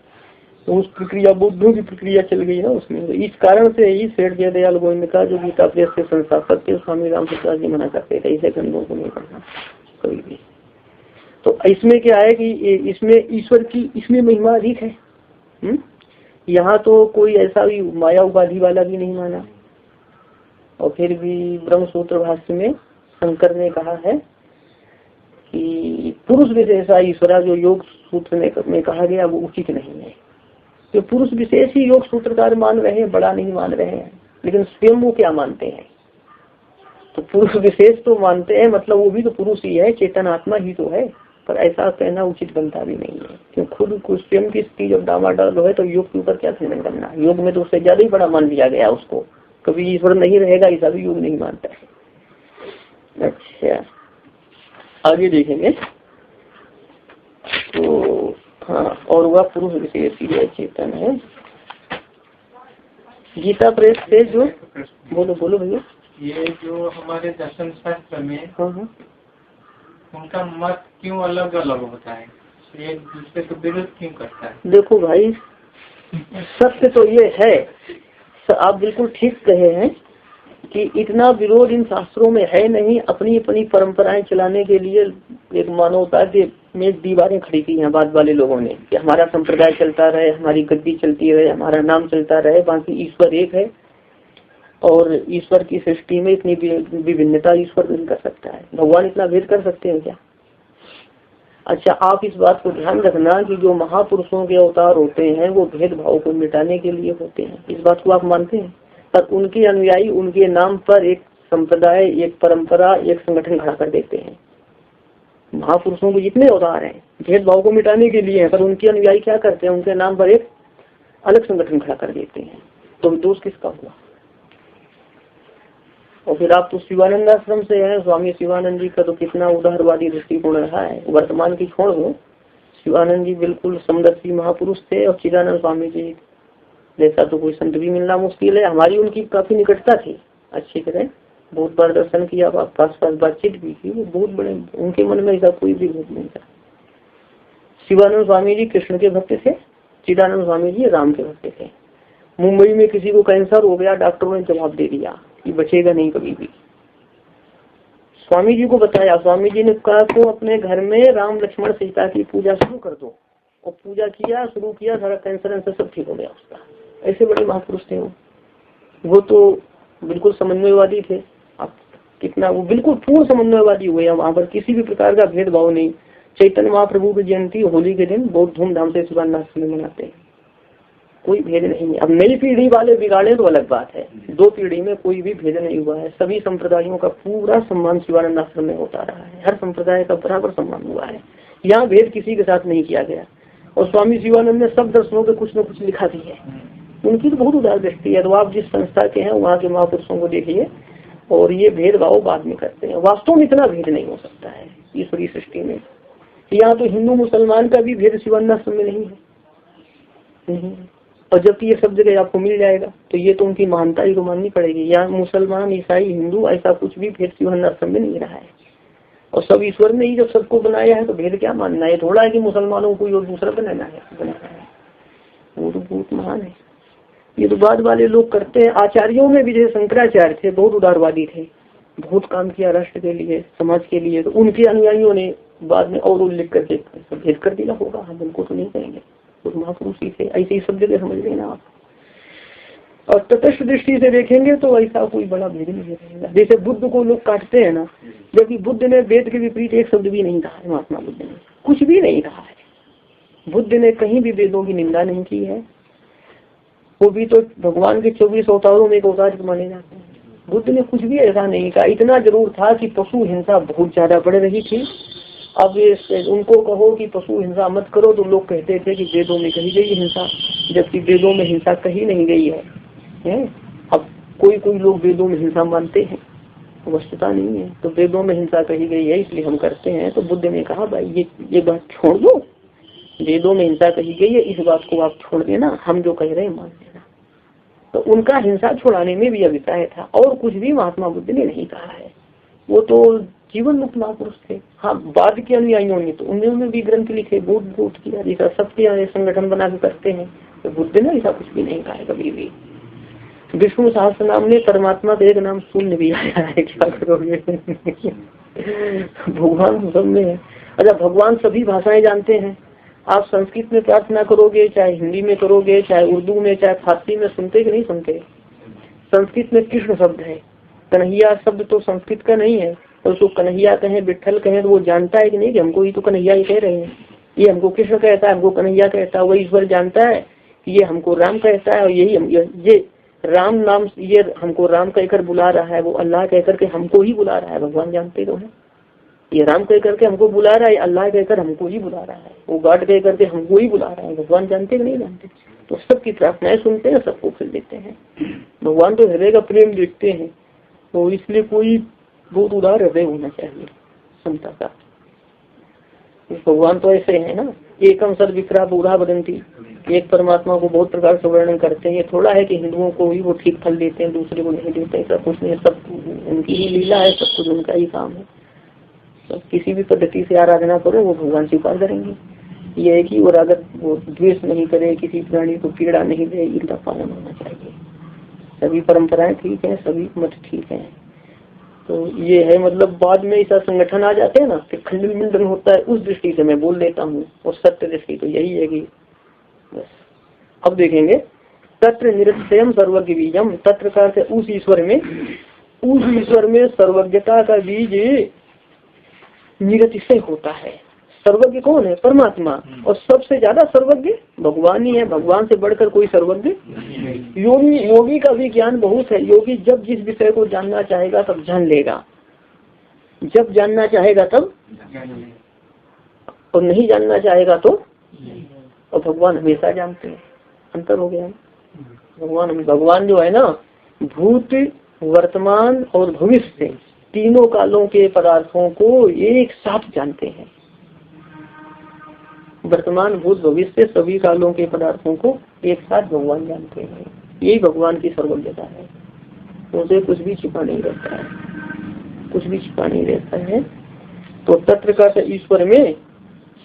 तो उस प्रक्रिया, बुद्धों की प्रक्रिया चल गई ना उसमें। तो इस कारण से ही सेठ जयदयाल गोविंद का जो गीता प्रेस के संस्थापक थे स्वामी रामसुखदास जी मना करते थे, ऐसे ग्रंथों को नहीं पढ़ना कभी भी। तो इसमें क्या है कि इसमें ईश्वर की इसमें महिमा अधिक है। यहाँ तो कोई ऐसा भी माया उपाधि वाला भी नहीं माना। और फिर भी ब्रह्मसूत्र भाष्य में शंकर ने कहा है कि पुरुष विशेषा ईश्वरा, जो योग सूत्र में कहा गया वो उचित नहीं है। तो पुरुष विशेष ही योग सूत्रकार मान रहे हैं, बड़ा नहीं मान रहे हैं, लेकिन स्वयं वो क्या मानते हैं, तो पुरुष विशेष तो मानते हैं, मतलब वो भी तो पुरुष ही है, चेतन आत्मा ही तो है। पर ऐसा कहना उचित बनता भी नहीं है, क्योंकि खुद को स्वयं की स्थिति जब डामाडोल है तो योग के ऊपर क्या खंडन करना। योग में तो उससे ज्यादा ही बड़ा मान लिया गया उसको, कभी ईश्वर नहीं रहेगा ऐसा भी योग नहीं मानता है। अच्छा, आगे देखेंगे तो हाँ, और वह पुरुष विशेष ही है, चेतन है। गीता प्रेस से जो बोलो बोलो भैया, ये जो हमारे दर्शन शास्त्र में हाँ हाँ उनका मत क्यों अलग अलग होता है, एक दूसरे को विरोध क्यों करता है? देखो भाई, सत्य तो ये है, आप बिल्कुल ठीक कहे हैं कि इतना विरोध इन शास्त्रों में है नहीं। अपनी अपनी परंपराएं चलाने के लिए एक मानवता के में दीवारें खड़ी की हैं बाद वाले लोगों ने कि हमारा संप्रदाय चलता रहे, हमारी गद्दी चलती रहे, हमारा नाम चलता रहे, बाकी ईश्वर एक है। और ईश्वर की सृष्टि में इतनी विभिन्नता ईश्वर नहीं कर सकता है। भगवान इतना भेद कर सकते हैं क्या? अच्छा, आप इस बात को ध्यान रखना कि जो महापुरुषों के अवतार होते हैं वो भेदभाव को मिटाने के लिए होते हैं। इस बात को आप मानते हैं? पर उनके अनुयायी उनके नाम पर एक संप्रदाय, एक परंपरा, एक संगठन खड़ा कर देते हैं। महापुरुषों के जितने अवतार हैं भेदभाव को मिटाने के लिए हैं, पर उनके अनुयायी क्या करते हैं? उनके नाम पर एक अलग संगठन खड़ा कर देते हैं। तो दोष किसका हुआ? और फिर आप तो शिवानंद आश्रम से हैं, स्वामी शिवानंद जी का तो कितना उदारवादी दृष्टिकोण रहा है। वर्तमान की छोड़ दो, शिवानंद जी बिल्कुल समदर्शी महापुरुष थे और चिदानंद स्वामी जी जैसा तो कोई संत भी मिलना मुश्किल है। हमारी उनकी काफी निकटता थी, अच्छी तरह बहुत बार दर्शन किया, पास बातचीत भी की। वो बहुत बड़े, उनके मन में ऐसा कोई भी भूत नहीं था। शिवानंद स्वामी जी कृष्ण के भक्त थे, चिदानंद स्वामी जी राम के भक्त थे। मुंबई में किसी को कैंसर हो गया, डॉक्टरों ने जवाब दे दिया कि बचेगा नहीं कभी भी। स्वामी जी को बताया, स्वामी जी ने कहा तो अपने घर में राम लक्ष्मण सीता की पूजा शुरू कर दो। और पूजा किया, शुरू किया, सारा कैंसर सब ठीक हो गया उसका। ऐसे बड़े महापुरुष थे वो तो बिल्कुल समन्वयवादी थे। अब कितना वो बिल्कुल पूर्ण समन्वयवादी हुए। वहाँ पर किसी भी प्रकार का भेदभाव नहीं। चैतन्य महाप्रभु की जयंती होली के दिन बहुत धूमधाम से शिवानंद में मनाते हैं, कोई भेद नहीं है। अब नई पीढ़ी वाले बिगाड़े तो अलग बात है, 2 पीढ़ी में कोई भी भेद नहीं हुआ है। सभी संप्रदायों का पूरा सम्मान शिवानंद आश्रम में होता रहा है, हर संप्रदाय का बराबर सम्मान हुआ है। यहाँ भेद किसी के साथ नहीं किया गया। और स्वामी शिवानंद ने सब दर्शनों पे कुछ न कुछ लिखा भी है। उनकी तो बहुत उदार दृष्टि है। तो आप जिस संस्था के हैं वहाँ के महापुरुषों को देखिए, और ये भेदभाव बाद में करते हैं। वास्तव में इतना भेद नहीं हो सकता है ईश्वरीय सृष्टि में। यहाँ तो हिंदू मुसलमान का भी भेद शिवानंद आश्रम में नहीं है। और जबकि ये सब जगह आपको मिल जाएगा, तो ये तो उनकी महानता ही को माननी पड़ेगी। यहाँ मुसलमान, ईसाई, हिंदू ऐसा कुछ भी भेद शिवानंद आश्रम में नहीं रहा है। और सब ईश्वर ने ही जब सबको बनाया है तो भेद क्या मानना है? थोड़ा है कि मुसलमानों को और दूसरा बनाना है। वो तो बहुत महान है। ये तो बाद वाले लोग करते हैं। आचार्यों में भी जैसे शंकराचार्य थे, बहुत उदारवादी थे, बहुत काम किया राष्ट्र के लिए, समाज के लिए। तो उनके अनुयायियों ने बाद में और उल्लेख करके भेद कर दिया होगा। हम उनको तो नहीं कहेंगे, वो महापुरुष ही थे। ऐसे ही सब जगह समझ लेना आप। और तटस्थ दृष्टि से देखेंगे तो ऐसा कोई बड़ा भेद नहीं रहेगा। जैसे बुद्ध को लोग काटते हैं ना, जबकि बुद्ध ने वेद के विपरीत एक शब्द भी नहीं कहा है। महात्मा बुद्ध ने कुछ भी नहीं कहा है। बुद्ध ने कहीं भी वेदों की निंदा नहीं की है। वो भी तो भगवान के 24 अवतारों में एक अवतार माने जाते हैं। बुद्ध ने कुछ भी ऐसा नहीं कहा। इतना जरूर था कि पशु हिंसा बहुत ज्यादा बढ़ रही थी। अब ये उनको कहो कि पशु हिंसा मत करो तो लोग कहते थे कि वेदों में कही गई हिंसा, जबकि वेदों में हिंसा कही नहीं गई है। अब कोई कोई लोग वेदों में हिंसा मानते हैं, वस्तुता नहीं है। तो वेदों में हिंसा कही गई है इसलिए हम करते हैं। तो बुद्ध ने कहा भाई ये बात छोड़ दो, वेदों में हिंसा कही गई है, इस बात को आप छोड़ देना, हम जो कह रहे हैं मान लेना। तो उनका हिंसा छुड़ाने में भी अभिप्राय था, और कुछ भी महात्मा बुद्ध ने नहीं कहा है। वो तो जीवन मुक्त महापुरुष थे। हाँ, बाद के अनुयायियों ने तो उन्होंने भी ग्रंथ लिखे, बहुत किया, जैसा सबके संगठन बना के करते हैं। तो बुद्ध ने ऐसा कुछ भी नहीं कहा है कभी भी। विष्णु सहस्त्र नाम में परमात्मा का एक नाम शून्य भी आया है, क्या करोगे? भगवान सब में है। अच्छा, भगवान सभी भाषाएं जानते हैं। आप संस्कृत में प्रार्थना करोगे, चाहे हिंदी में करोगे, चाहे उर्दू में, चाहे फारसी में, सुनते कि नहीं सुनते? संस्कृत में कृष्ण शब्द है, कन्हैया शब्द तो संस्कृत का नहीं है। तो उसको कन्हैया कहें, विट्ठल कहें, तो वो जानता है कि नहीं कि हमको ही तो कन्हैया ही कह रहे हैं। ये हमको कृष्ण कहता है, हमको कन्हैया कहता है। वही ईश्वर जानता है कि ये हमको राम कहता है, और यही हम ये राम नाम, ये हमको राम कहकर बुला रहा है, वो अल्लाह कहकर के हमको ही बुला रहा है। भगवान जानते तो है, ये राम कह करके हमको बुला रहा है, अल्लाह कहकर हमको ही बुला रहा है, वो गॉड कह करके हमको ही बुला रहा है। भगवान जानते कि नहीं जानते? तो सबकी प्रार्थनाएं सुनते हैं, सबको फिर देते हैं। भगवान तो हृदय का प्रेम देखते हैं, तो इसलिए कोई बहुत उदार हृदय होना चाहिए क्षमता का। भगवान तो ऐसे है ना, एकम सद विक्रा बुरा बदंती, एक परमात्मा को बहुत प्रकार से वर्णन करते हैं। ये थोड़ा है कि हिंदुओं को ही वो ठीक फल देते हैं, दूसरे को नहीं देते, ऐसा कुछ नहीं। सब उनकी ही लीला है, सब कुछ उनका ही काम है। तो किसी भी पद्धति से आराधना करो वो भगवान स्वीकार करेंगे। ये है कि और अगर वो द्वेष नहीं करे, किसी प्राणी को पीड़ा नहीं दे, इनका पालन होना चाहिए। सभी परंपराएं ठीक है, सभी मत ठीक है। तो ये है, मतलब बाद में ऐसा संगठन आ जाते हैं ना कि खंडन मंडन होता है, उस दृष्टि से मैं बोल देता हूँ, और सत्य दृष्टि तो यही है कि बस। अब देखेंगे तत्र निरतिशयम सर्वज्ञ बीजम, तत्र का अर्थ उस ईश्वर में सर्वज्ञता का बीज निरतिशय होता है। सर्वज्ञ कौन है? परमात्मा। और सबसे ज्यादा सर्वज्ञ भगवान ही है, भगवान से बढ़कर कोई सर्वज्ञ। योगी का भी ज्ञान बहुत है। योगी जब जिस विषय को जानना चाहेगा तब जान लेगा, जब जानना चाहेगा तब, और नहीं जानना चाहेगा तो। और भगवान हमेशा जानते हैं। अंतर हो गया। भगवान जो है ना, भूत वर्तमान और भविष्य तीनों कालों के पदार्थों को एक साथ जानते हैं। वर्तमान भूत भविष्य सभी कालों के पदार्थों को एक साथ भगवान जानते हैं। यही भगवान की सर्वज्ञता है। उनसे कुछ भी छिपा नहीं रहता है, कुछ भी छिपा नहीं रहता है। तो तत्र का ईश्वर में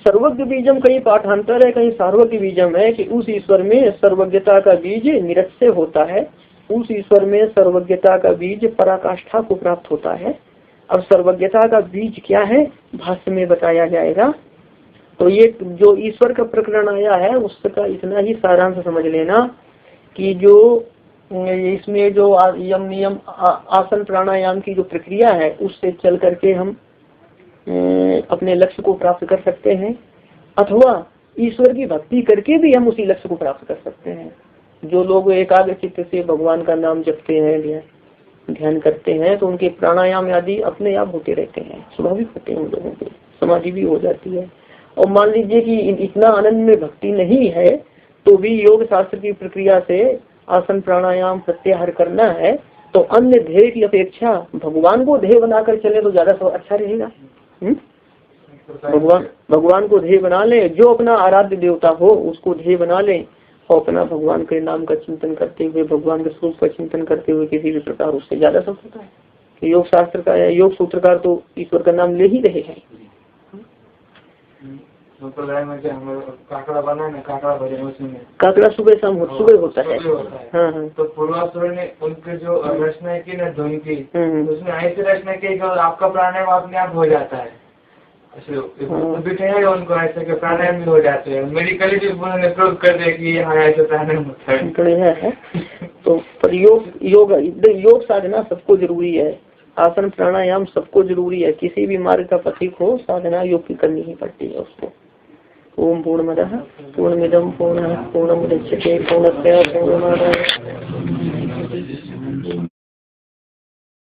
सर्वज्ञ बीजम, कहीं पाठांतर है, कहीं सार्वज्ञ बीजम है कि उस ईश्वर में सर्वज्ञता का बीज निरस्य होता है। उस ईश्वर में सर्वज्ञता का बीज पराकाष्ठा को प्राप्त होता है। अब सर्वज्ञता का बीज क्या है भाष्य में बताया जाएगा। तो ये जो ईश्वर का प्रकरण आया है उसका इतना ही सारांश समझ लेना कि जो इसमें जो यम नियम आसन प्राणायाम की जो प्रक्रिया है उससे चल करके हम अपने लक्ष्य को प्राप्त कर सकते हैं, अथवा ईश्वर की भक्ति करके भी हम उसी लक्ष्य को प्राप्त कर सकते हैं। जो लोग एकाग्र चित्त से भगवान का नाम जपते हैं, ध्यान करते हैं, तो उनके प्राणायाम आदि अपने आप होते रहते हैं, स्वाभाविक होते हैं, उन लोगों के समाधि भी हो जाती है। और मान लीजिए कि इतना आनंद में भक्ति नहीं है तो भी योग शास्त्र की प्रक्रिया से आसन प्राणायाम प्रत्याहार करना है, तो अन्य ध्येय की अपेक्षा भगवान को ध्येय बनाकर चले तो ज्यादा अच्छा रहेगा। भगवान को ध्येय बना ले, जो अपना आराध्य देवता हो उसको ध्येय बना ले, और अपना भगवान के नाम का चिंतन करते हुए, भगवान के स्वरूप का चिंतन करते हुए किसी भी प्रकार उससे ज्यादा सब होता है। योग शास्त्र का या योग सूत्रकार तो ईश्वर का नाम ले ही रहे हैं। काकड़ा बना ना, काकड़ा भजन उसमें काकड़ा सुबह शाम सुबह होता है। हाँ। तो पूर्वासुर ने उनके जो रचना की ना ध्वनि की, उसमें ऐसी रचना की कि आपका प्राणायाम अपने आप हो जाता है। उनको ऐसे के प्राणायाम भी हो जाते हैं, मेडिकली भी उन्होंने प्रूव कर दिया कि हाँ ऐसे प्राणायाम होता है। तो पर योग साधना सबको जरूरी है, आसन प्राणायाम सबको जरूरी है। किसी भी मार्ग का पथिक हो साधना योग की करनी ही पड़ती है उसको। ओम पूर्णमदः पूर्णमिदं पूर्णः पूर्णमुदच्यते पूर्णस्य पूर्णमादाय